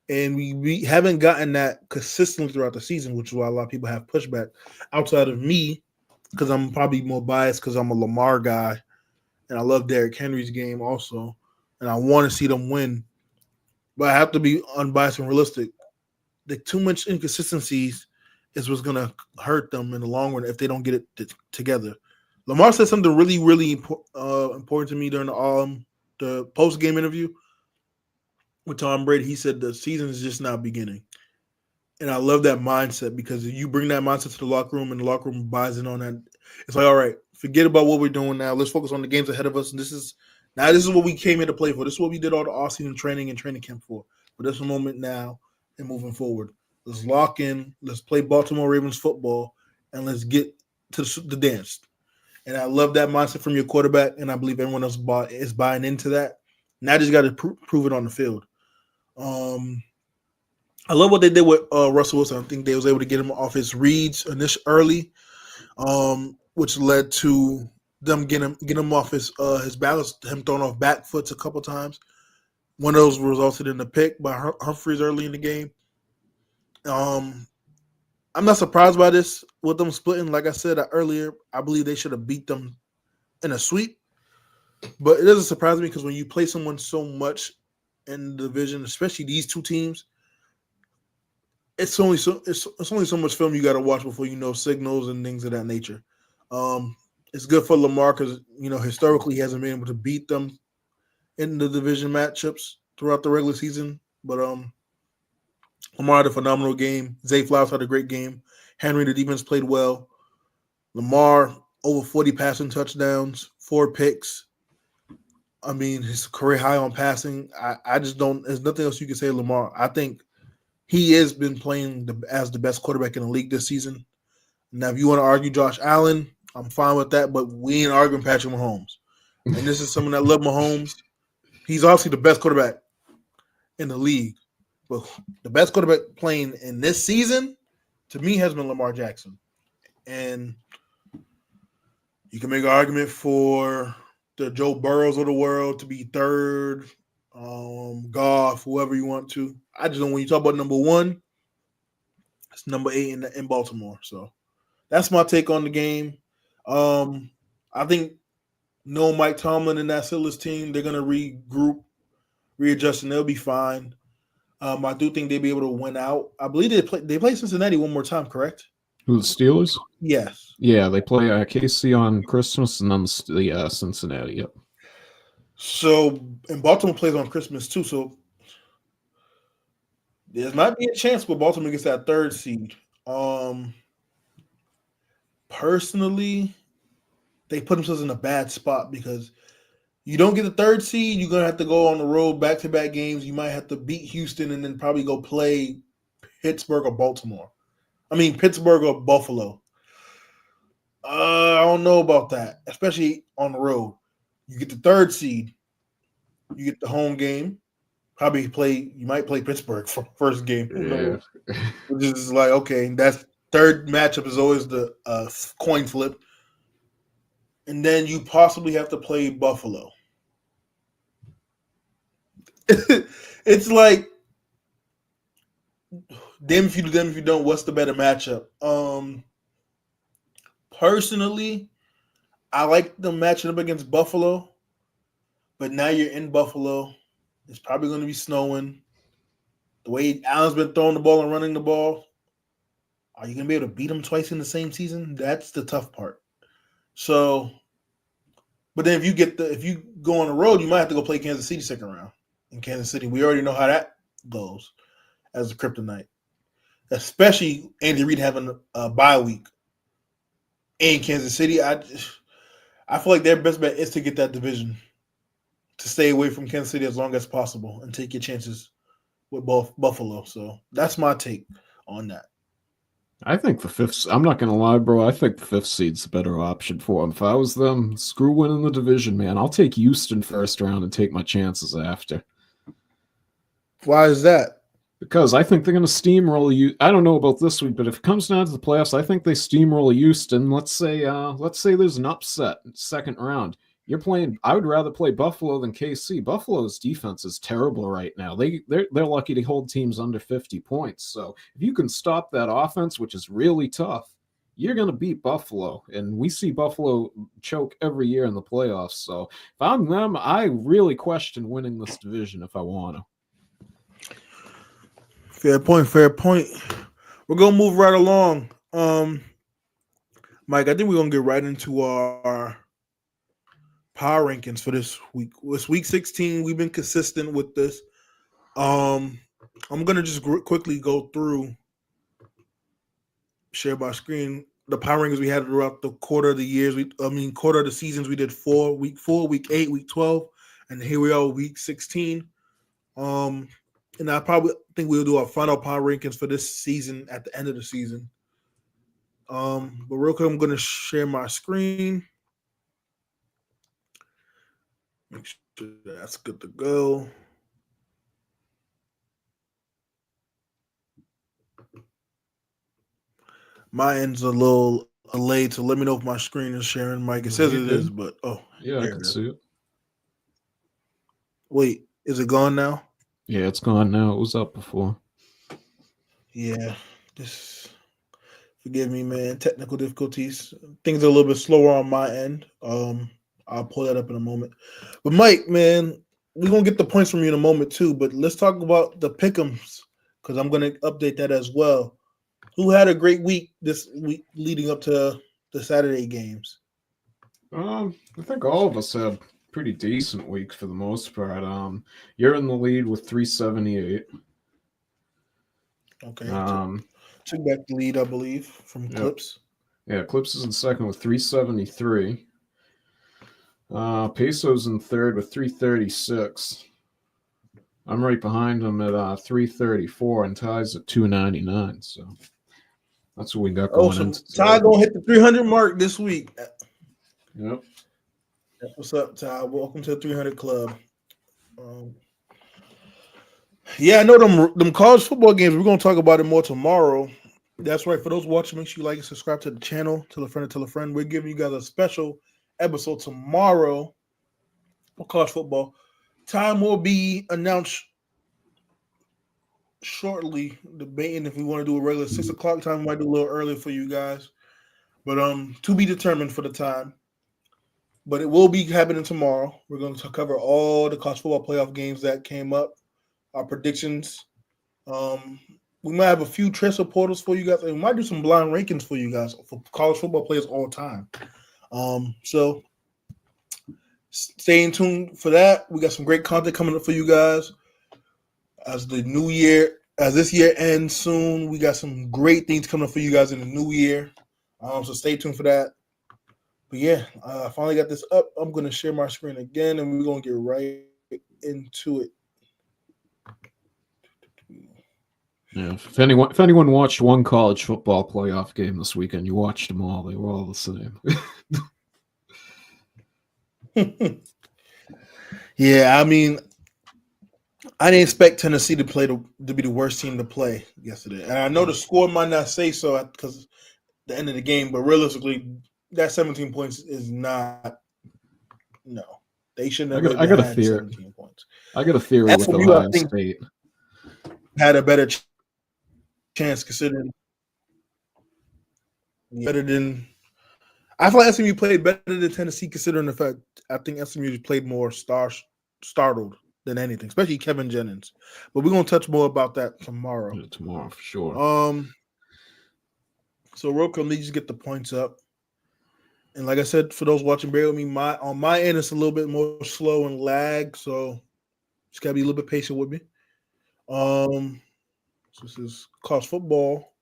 And we haven't gotten that consistently throughout the season, which is why a lot of people have pushback outside of me, because I'm probably more biased because I'm a Lamar guy, and I love Derrick Henry's game also, and I want to see them win. But I have to be unbiased and realistic. The too much inconsistencies is what's going to hurt them in the long run if they don't get it together. Lamar said something really, really important to me during the post-game interview with Tom Brady. He said the season is just now beginning. And I love that mindset, because if you bring that mindset to the locker room and the locker room buys in on that, it's like, all right, forget about what we're doing now. Let's focus on the games ahead of us. And this is what we came here to play for. This is what we did all the offseason training and training camp for. But this is the moment now and moving forward. Let's lock in. Let's play Baltimore Ravens football, and let's get to the dance. And I love that mindset from your quarterback, and I believe everyone else is buying into that. Now I just got to prove it on the field. I love what they did with Russell Wilson. I think they was able to get him off his reads early, which led to them get him off his balance, him throwing off back foots a couple times. One of those resulted in a pick by Humphries early in the game. I'm not surprised by this with them splitting. Like I said earlier, I believe they should have beat them in a sweep. But it doesn't surprise me, because when you play someone so much in the division, especially these two teams, it's only so much film you got to watch before you know signals and things of that nature. It's good for Lamar because historically he hasn't been able to beat them in the division matchups throughout the regular season. But Lamar had a phenomenal game. Zay Flowers had a great game. Henry, the defense, played well. Lamar, over 40 passing touchdowns, 4 picks. I mean, his career high on passing. I just don't – there's nothing else you can say Lamar. I think he has been playing as the best quarterback in the league this season. Now, if you want to argue Josh Allen, I'm fine with that, but we ain't arguing Patrick Mahomes. And this is someone that loves Mahomes. He's obviously the best quarterback in the league. But the best quarterback playing in this season, to me, has been Lamar Jackson. And you can make an argument for the Joe Burrows of the world to be third, Goff, whoever you want to. I just don't. When you talk about number one, it's number 8 in Baltimore. So that's my take on the game. I think no Mike Tomlin and that Steelers team, they're gonna regroup, readjust, and they'll be fine. I do think they'll be able to win out. I believe they play Cincinnati one more time, correct? Who, the Steelers? Yes. Yeah, they play KC on Christmas and then the Cincinnati. Yep. So, and Baltimore plays on Christmas too. So there might be a chance where Baltimore gets that 3rd seed. Personally, they put themselves in a bad spot because You don't get the 3rd seed, you're going to have to go on the road back-to-back games. You might have to beat Houston and then probably go play Pittsburgh or Baltimore. Pittsburgh or Buffalo. I don't know about that, especially on the road. You get the 3rd seed. You get the home game. You might play Pittsburgh for first game. Yeah. Which is like, okay, that 3rd matchup is always the coin flip. And then you possibly have to play Buffalo. It's like, damn if you do, damn if you don't. What's the better matchup? Personally, I like the matching up against Buffalo, but now you're in Buffalo. It's probably going to be snowing. The way Allen's been throwing the ball and running the ball, are you going to be able to beat him twice in the same season? That's the tough part. So, but then if you go on the road, you might have to go play Kansas City second round. In Kansas City, we already know how that goes as a kryptonite, especially Andy Reid having a bye week in Kansas City. I feel like their best bet is to get that division, to stay away from Kansas City as long as possible and take your chances with both Buffalo. So that's my take on that. I think the 5th. I'm not gonna lie, bro. I think the 5th seed's a better option for them. If I was them, screw winning the division, man. I'll take Houston first round and take my chances after. Why is that? Because I think they're going to steamroll you. I don't know about this week, but if it comes down to the playoffs, I think they steamroll Houston. Let's say there's an upset second round. You're playing. I would rather play Buffalo than KC. Buffalo's defense is terrible right now. They're lucky to hold teams under 50 points. So if you can stop that offense, which is really tough, you're going to beat Buffalo. And we see Buffalo choke every year in the playoffs. So if I'm them, I really question winning this division if I want to. Fair point. We're going to move right along. Mike, I think we're going to get right into our power rankings for this week. It's week 16. We've been consistent with this. I'm going to just quickly go through, share my screen, the power rankings we had throughout the quarter of the years. Quarter of the seasons. We did week 4, week 8, week 12, and here we are, week 16. And I probably think we'll do our final power rankings for this season at the end of the season. But real quick, I'm going to share my screen. Make sure that's good to go. My end's a little late, so let me know if my screen is sharing, Mike. It says it is, but yeah, I can see it. Wait, is it gone now? Yeah, it's gone now. It was up before. Yeah, forgive me, man. Technical difficulties. Things are a little bit slower on my end. I'll pull that up in a moment. But Mike, man, we're gonna get the points from you in a moment too. But let's talk about the pick'ems, because I'm gonna update that as well. Who had a great week this week leading up to the Saturday games? I think all of us had pretty decent weeks for the most part. You're in the lead with 378. Okay. Took back the lead, I believe, from Clips. Yeah, Clips is in second with 373. Peso's in third with 336. I'm right behind him at 334 and Ty's at 299. So that's what we got going into. Ty gonna hit the 300 mark this week. Yep. What's up, Ty? Welcome to the 300 Club. Yeah, I know them college football games. We're gonna talk about it more tomorrow. That's right. For those watching, make sure you like and subscribe to the channel. Tell a friend. We're giving you guys a special episode tomorrow for college football. Time will be announced shortly. Debating if we want to do a regular 6 o'clock time. We might do a little earlier for you guys, but to be determined for the time. But it will be happening tomorrow. We're going to cover all the college football playoff games that came up, our predictions. We might have a few transfer portals for you guys. And we might do some blind rankings for you guys for college football players all time. So stay in tune for that. We got some great content coming up for you guys. As this year ends soon, we got some great things coming up for you guys in the new year. So stay tuned for that. But yeah, I finally got this up. I'm going to share my screen again, and we're going to get right into it. Yeah, if anyone watched one college football playoff game this weekend, you watched them all. They were all the same. Yeah, I mean, I didn't expect Tennessee to be the worst team to play yesterday, and I know the score might not say so because the end of the game, but realistically, that 17 points is not. No, they shouldn't have I got a had theory. 17 points. I got a theory with SMU, I Ohio think, State. had a better chance considering better than. I feel like SMU played better than Tennessee considering the fact I think SMU played more startled than anything, especially Kevin Jennings. But we're gonna touch more about that tomorrow. Yeah, tomorrow for sure. So real quick, let me just get the points up. And like I said, for those watching, bear with me. On my end, it's a little bit more slow and lag, so just gotta be a little bit patient with me. So this is college football.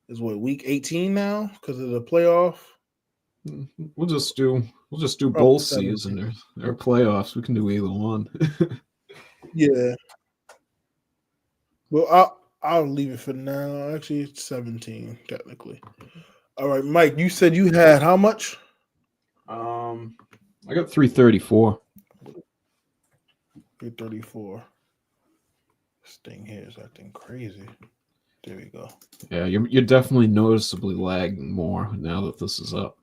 Is what, week 18 now because of the playoff. We'll just do bowl Probably season or playoffs. We can do either one. Yeah. Well, I'll leave it for now. Actually, it's 17 technically. All right, Mike. You said you had how much? I got 334. 334. This thing here is acting crazy. There we go. Yeah, you're definitely noticeably lagging more now that this is up.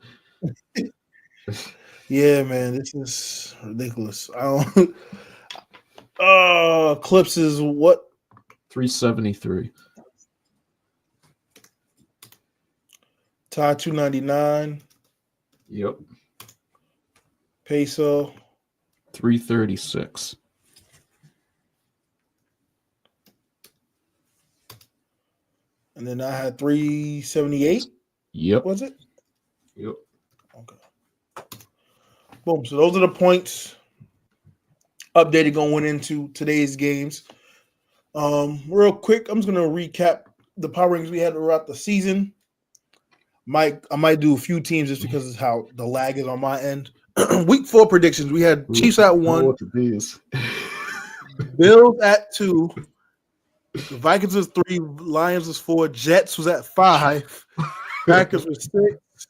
Yeah, man, this is ridiculous. I don't. Clips is what? 373. Tie 299. Yep. Peso 336. And then I had 378. Yep. Was it? Yep. Okay. Boom. So those are the points updated going into today's games. Real quick, I'm just gonna recap the power rankings we had throughout the season. I might do a few teams just because of how the lag is on my end. Week 4 predictions. We had Chiefs at 1, Bills at 2, the Vikings was 3, Lions was 4, Jets was at 5, Packers was 6,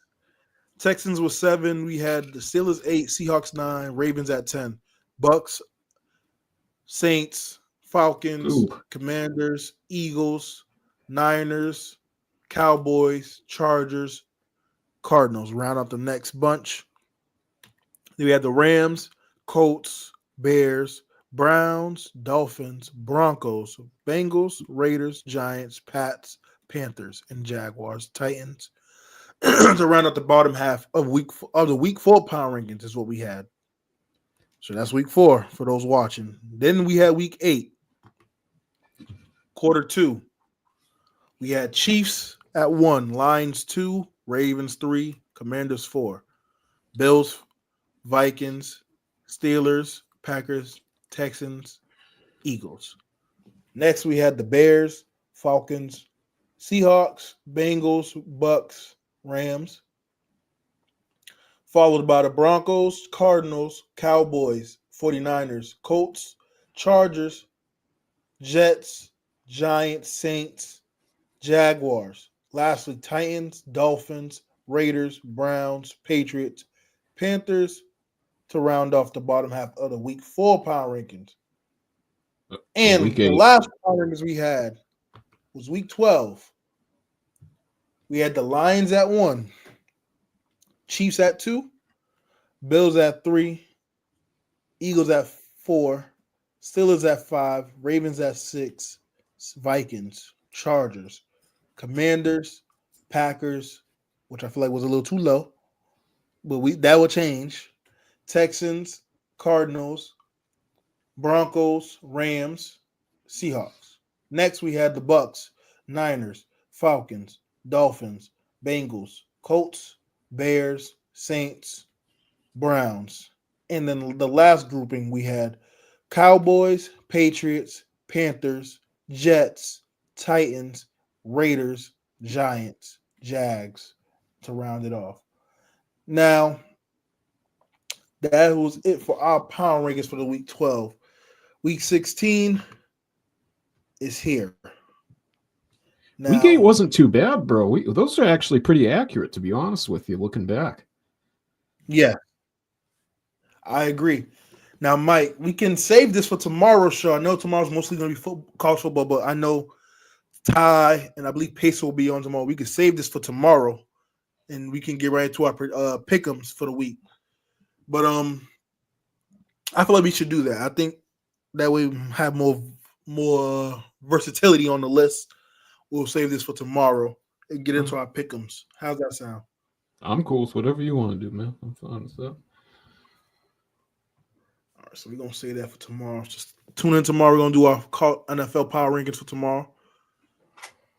Texans was 7. We had the Steelers 8, Seahawks 9, Ravens at 10, Bucks, Saints, Falcons, Commanders, Eagles, Niners, Cowboys, Chargers, Cardinals. Round out the next bunch. Then we had the Rams, Colts, Bears, Browns, Dolphins, Broncos, Bengals, Raiders, Giants, Pats, Panthers, and Jaguars, Titans. To round out the bottom half of the week 4 power rankings is what we had. So that's week 4 for those watching. Then we had week 8, quarter 2. We had Chiefs at 1, Lions 2, Ravens 3, Commanders 4, Bills, Vikings, Steelers, Packers, Texans, Eagles. Next, we had the Bears, Falcons, Seahawks, Bengals, Bucks, Rams. Followed by the Broncos, Cardinals, Cowboys, 49ers, Colts, Chargers, Jets, Giants, Saints, Jaguars. Lastly, Titans, Dolphins, Raiders, Browns, Patriots, Panthers to round off the bottom half of the week 4 power rankings. And the last power rankings we had was week 12. We had the Lions at 1, Chiefs at 2, Bills at 3, Eagles at 4, Steelers at 5, Ravens at 6, Vikings, Chargers, Commanders, Packers, which I feel like was a little too low, but that will change. Texans, Cardinals, Broncos, Rams, Seahawks. Next, we had the Bucks, Niners, Falcons, Dolphins, Bengals, Colts, Bears, Saints, Browns. And then the last grouping, we had Cowboys, Patriots, Panthers, Jets, Titans, Raiders, Giants, Jags to round it off. Now, that was it for our power rankings for the week 12. Week 16 is here. Now, Week 8 wasn't too bad, bro. Those are actually pretty accurate, to be honest with you, looking back. Yeah, I agree. Now, Mike, we can save this for tomorrow's show. I know tomorrow's mostly going to be college football, but I know Ty and I believe Pace will be on tomorrow. We can save this for tomorrow, and we can get right into our pick'ems for the week. But I feel like we should do that. I think that way we have more versatility on the list. We'll save this for tomorrow and get into our pick'ems. How's that sound? I'm cool with whatever you want to do, man. I'm fine with that. All right, so we're going to say that for tomorrow. Just tune in tomorrow. We're going to do our NFL power rankings for tomorrow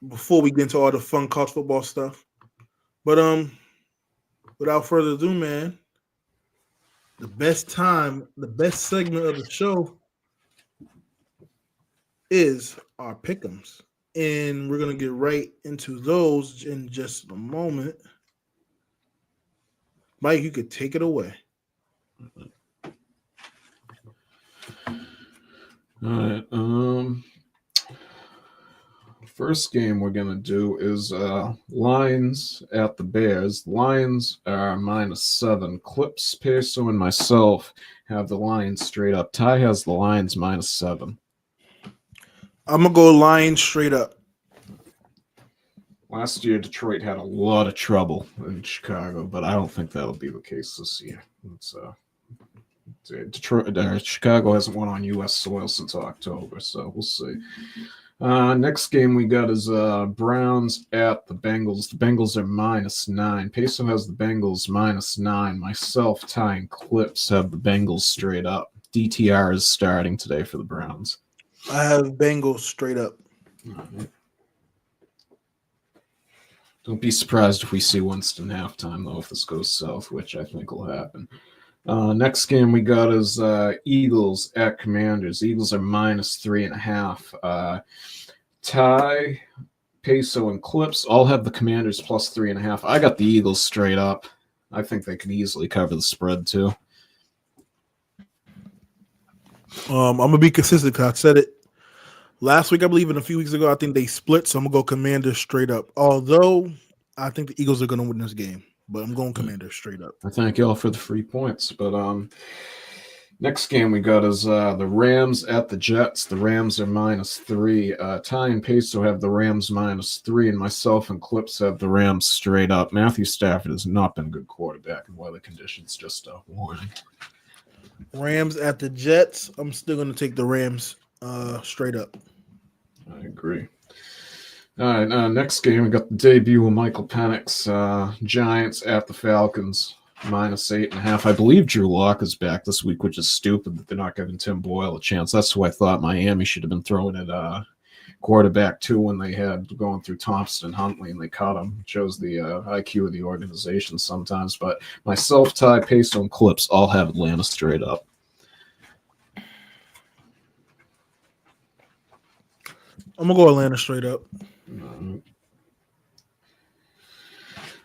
before we get into all the fun college football stuff. But without further ado, man, the best segment of the show is our pick'ems. And we're going to get right into those in just a moment. Mike, you could take it away. All right. First game we're gonna do is Lions at the Bears. Lions are -7. Clips, Peso, and myself have the Lions straight up. Ty has the Lions -7. I'm gonna go Lions straight up. Last year, Detroit had a lot of trouble in Chicago, but I don't think that'll be the case this year. Chicago hasn't won on U.S. soil since October, so we'll see. Next game we got is Browns at the Bengals. The Bengals are -9. Peso has the Bengals -9. Myself, Ty, and Clips have the Bengals straight up. DTR is starting today for the Browns. I have Bengals straight up. Right. Don't be surprised if we see Winston halftime, though, if this goes south, which I think will happen. Next game we got is Eagles at Commanders. Eagles are -3.5. Ty, Peso, and Clips all have the Commanders +3.5. I got the Eagles straight up. I think they can easily cover the spread, too. I'm going to be consistent because I said it last week, I believe, and a few weeks ago. I think they split, so I'm going to go Commanders straight up. Although, I think the Eagles are going to win this game. But I'm going Commanders straight up. I thank y'all for the free points. But next game we got is the Rams at the Jets. The Rams are -3. Ty and Peso have the Rams -3, and myself and Clips have the Rams straight up. Matthew Stafford has not been a good quarterback in weather conditions, just a warning. Rams at the Jets. I'm still going to take the Rams straight up. I agree. All right, next game, we got the debut of Michael Penix. Giants at the Falcons, -8.5. I believe Drew Lock is back this week, which is stupid that they're not giving Tim Boyle a chance. That's who I thought Miami should have been throwing at quarterback, too, when they had going through Thompson and Huntley, and they cut him. It shows the IQ of the organization sometimes. But myself, Ty, Peso, and Clips all have Atlanta straight up. I'm going to go Atlanta straight up.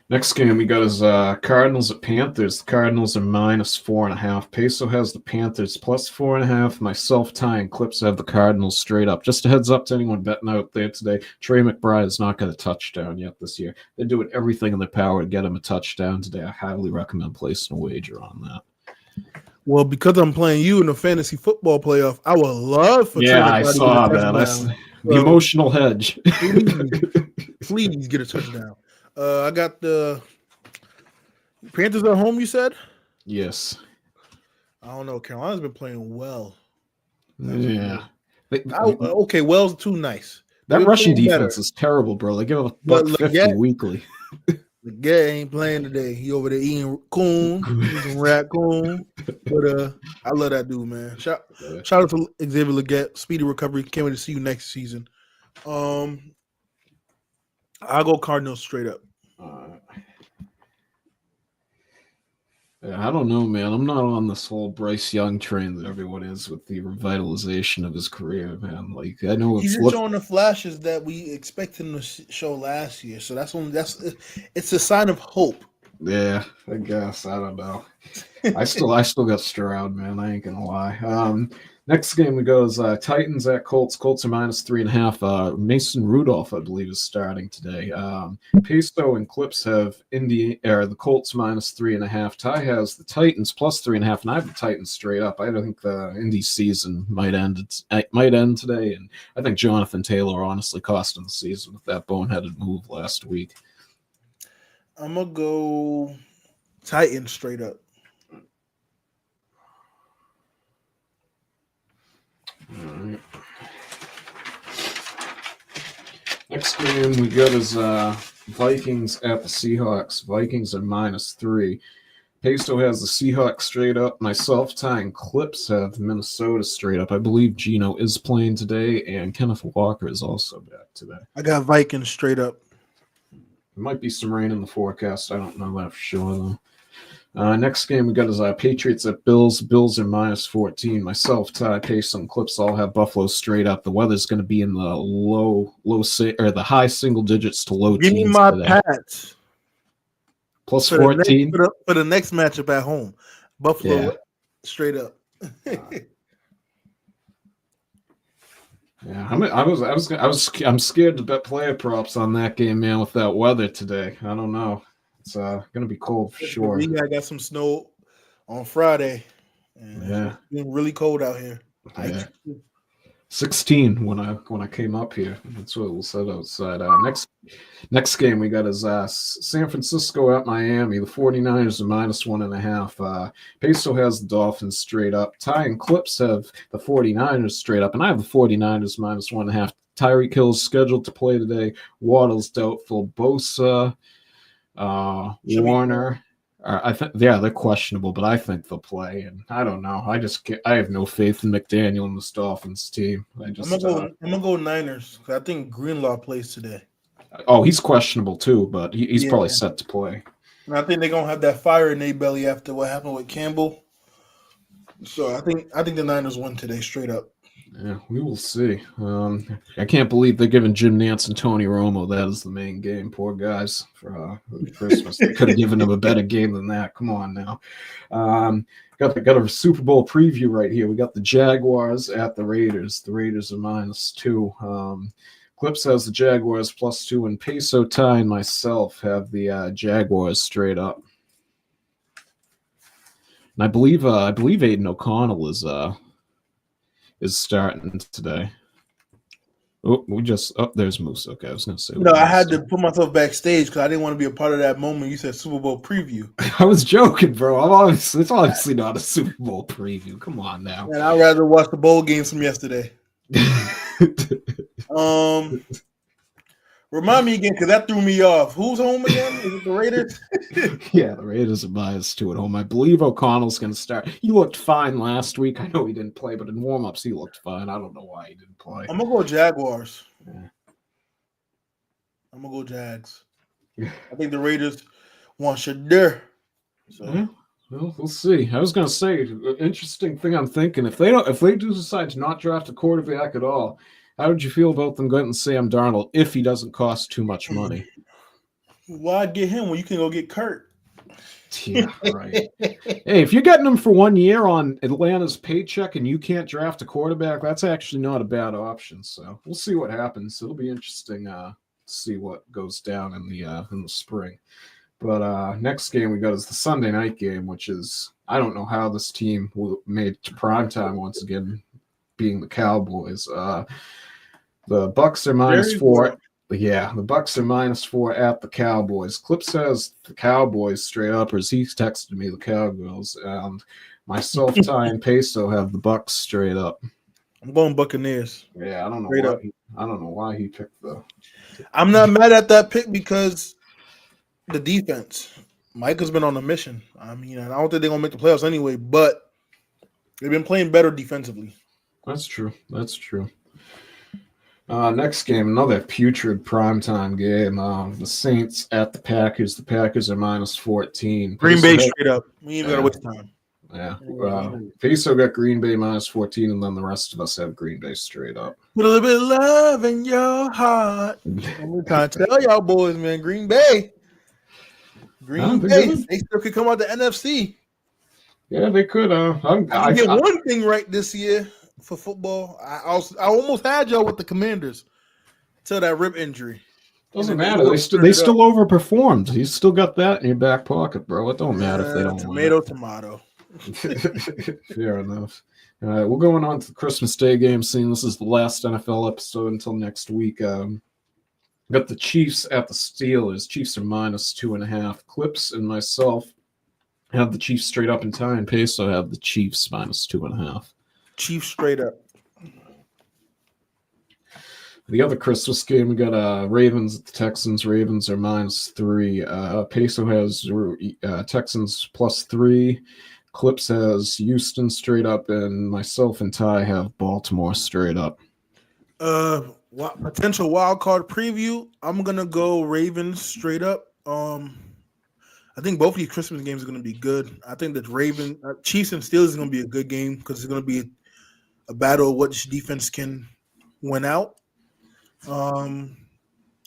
Next game we got is Cardinals at Panthers. The Cardinals are -4.5. Peso has the Panthers +4.5. Myself, Ty, and Clips have the Cardinals straight up. Just a heads up to anyone betting out there today, Trey McBride has not got a touchdown yet this year. They're doing everything in their power to get him a touchdown today. I highly recommend placing a wager on that. Well, because I'm playing you in the fantasy football playoff, I would love for Trey McBride I saw that. That's the emotional hedge. Please get a touchdown. I got the Panthers at home, you said? Yes. I don't know. Carolina's been playing well. Yeah. Okay, Wells too nice. That rushing defense is terrible, bro. They give up $150 weekly. Leggett ain't playing today. He over there eating coon, eating raccoon. But I love that dude, man. Shout out to Xavier Leggett. Speedy recovery. Can't wait to see you next season. I'll go Cardinals straight up. I don't know, man. I'm not on this whole Bryce Young train that everyone is with the revitalization of his career, man. Like I know he's showing the flashes that we expect him to show last year. So it's a sign of hope Yeah, I guess. I don't know. I still got Stroud, man. I ain't gonna lie. Next game we go is Titans at Colts. Colts are -3.5. Mason Rudolph, I believe, is starting today. Peso and Clips have the Colts -3.5. Ty has the Titans +3.5, and I have the Titans straight up. I think the Indy season might end today, and I think Jonathan Taylor honestly cost him the season with that boneheaded move last week. I'm gonna go Titans straight up. All right. Next game we got is Vikings at the Seahawks. Vikings are -3. Peso has the Seahawks straight up. Myself, Ty, and Clips have Minnesota straight up. I believe Geno is playing today, and Kenneth Walker is also back today. I got Vikings straight up. There might be some rain in the forecast. I don't know that for sure, though. Next game we got is Patriots at Bills. Bills are -14. Myself, Ty, Peso, and Clips all have Buffalo straight up. The weather's going to be in the high single digits to low Give teens me my today. Pats. +14 for the next matchup at home. Buffalo straight up. Yeah, I'm scared to bet player props on that game, man. With that weather today, I don't know. It's gonna be cold for sure. I got some snow on Friday, and Yeah, it's been really cold out here. Yeah. 16 when I came up here. That's what it was said outside. Next game we got is San Francisco at Miami. The 49ers are -1.5. Peso has the Dolphins straight up. Ty and Clips have the 49ers straight up, and I have the 49ers -1.5. Tyreek Hill's scheduled to play today. Waddle's doubtful. Bosa, Warner. I think they're questionable, but I think they'll play. And I don't know. I have no faith in McDaniel and this Dolphins team. I'm gonna go Niners. I think Greenlaw plays today. Oh, he's questionable too, but he's probably set to play. And I think they're gonna have that fire in their belly after what happened with Campbell. So I think the Niners win today, straight up. Yeah, we will see. I can't believe they're giving Jim Nantz and Tony Romo that is the main game. Poor guys for Christmas. They could have given them a better game than that. Come on now. Got a Super Bowl preview right here. We got the Jaguars at the Raiders. The Raiders are -2. Clips has the Jaguars +2, and Peso, Ty, and myself have the Jaguars straight up. And I believe Aiden O'Connell is starting today. There's Musa. Okay, I was gonna say. No, I had to put myself backstage because I didn't want to be a part of that moment. You said Super Bowl preview. I was joking, bro. It's obviously not a Super Bowl preview. Come on now. And I'd rather watch the bowl games from yesterday. Remind me again, because that threw me off. Who's home again? Is it the Raiders? Yeah, the Raiders are -2 at home. I believe O'Connell's going to start. He looked fine last week. I know he didn't play, but in warm-ups he looked fine. I don't know why he didn't play. I'm going to go Jaguars. Yeah. I'm going to go Jags. I think the Raiders want Shadir. So. Yeah. Well, we'll see. I was going to say, interesting thing I'm thinking, if they do decide to not draft a quarterback at all, how would you feel about them getting Sam Darnold if he doesn't cost too much money? Why get him when you can go get Kurt? Yeah, right. Hey, if you're getting him for 1 year on Atlanta's paycheck and you can't draft a quarterback, that's actually not a bad option. So we'll see what happens. It'll be interesting to see what goes down in the spring. But next game we got is the Sunday night game, which is, I don't know how this team made it to primetime once again, being the Cowboys. The Bucks are -4. Yeah, the Bucks are -4 at the Cowboys. Clip says the Cowboys straight up, or as he's texted me, the Cowgirls. And myself, Ty, and Peso have the Bucks straight up. I'm going Buccaneers. Yeah, I don't know why he picked the. I'm not mad at that pick because the defense. Micah's been on a mission. I mean, I don't think they're gonna make the playoffs anyway, but they've been playing better defensively. That's true. Next game, another putrid primetime game. The Saints at the Packers. The Packers are -14. Green Bay straight up. We ain't got to waste time. Yeah. Peso got Green Bay -14, and then the rest of us have Green Bay straight up. Put a little bit of love in your heart. I'm trying to tell y'all boys, man, Green Bay. Green Bay, they still could come out the NFC. Yeah, they could. I get one thing right this year for football. I almost had y'all with the Commanders till that rib injury. Doesn't matter. They still overperformed. You still got that in your back pocket, bro. It don't matter if they don't tomato. Fair enough. All right, we're going on to the Christmas Day game scene. This is the last NFL episode until next week. Got the Chiefs at the Steelers. Chiefs are -2.5. Clips and myself have the Chiefs straight up in tie, and Peso have the Chiefs -2.5. Chiefs straight up. The other Christmas game, we got Ravens at the Texans. Ravens are -3. Peso has Texans +3. Clips has Houston straight up, and myself and Ty have Baltimore straight up. Potential wild card preview. I'm gonna go Ravens straight up. I think both of these Christmas games are gonna be good. I think that Chiefs and Steelers is gonna be a good game because it's gonna be a battle of which defense can win out. And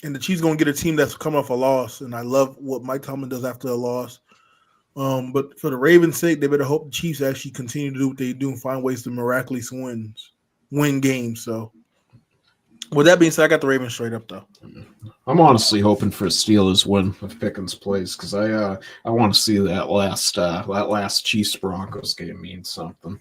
the Chiefs gonna get a team that's come off a loss, and I love what Mike Tomlin does after a loss. But for the Ravens' sake, they better hope the Chiefs actually continue to do what they do and find ways to miraculously win games. So, with that being said, I got the Ravens straight up though. I'm honestly hoping for a Steelers win if Pickens plays because I want to see that last Chiefs Broncos game mean something.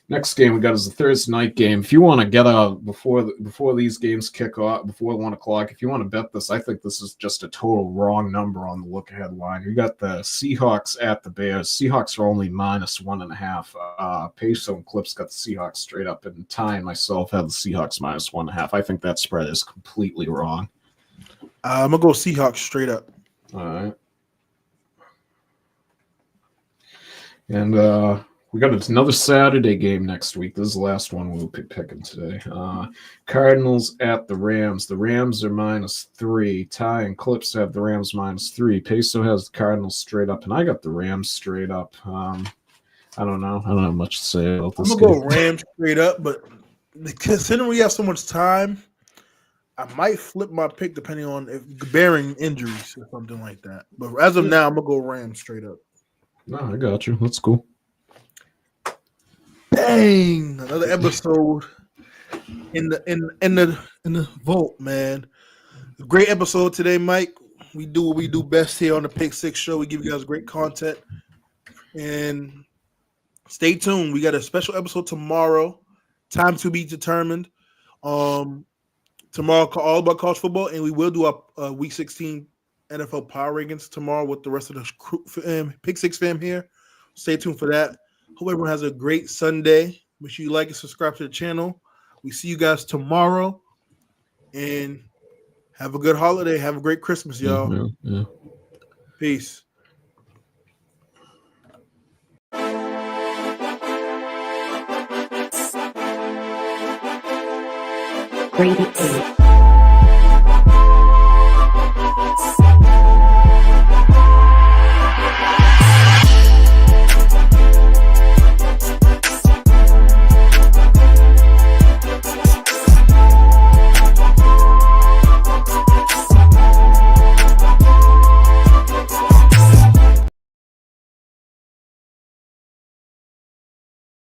Next game we got is the Thursday night game. If you want to get before these games kick off, before 1 o'clock, if you want to bet this, I think this is just a total wrong number on the look-ahead line. You got the Seahawks at the Bears. Seahawks are only -1.5. Peso and Clips got the Seahawks straight up, and Ty and myself have the Seahawks -1.5. I think that spread is completely wrong. I'm going to go Seahawks straight up. All right. And we got another Saturday game next week. This is the last one we'll be picking today. Cardinals at the Rams. The Rams are -3. Ty and Clips have the Rams -3. Peso has the Cardinals straight up, and I got the Rams straight up. I don't know. I don't have much to say about this. I'm going to go Rams straight up, but considering we have so much time, I might flip my pick depending on if bearing injuries or something like that. But as of now, I'm going to go Rams straight up. No, I got you. That's cool. Dang, another episode in the vault, man. Great episode today, Mike. We do what we do best here on the Pick6 show. We give you guys great content. And stay tuned. We got a special episode tomorrow. Time to be determined. Tomorrow, all about college football, and we will do a Week 16 NFL Power Rankings tomorrow with the rest of the crew, Pick6 fam here. Stay tuned for that. Hope everyone has a great Sunday. Make sure you like and subscribe to the channel. We see you guys tomorrow. And have a good holiday. Have a great Christmas, y'all. Yeah. Peace. Great.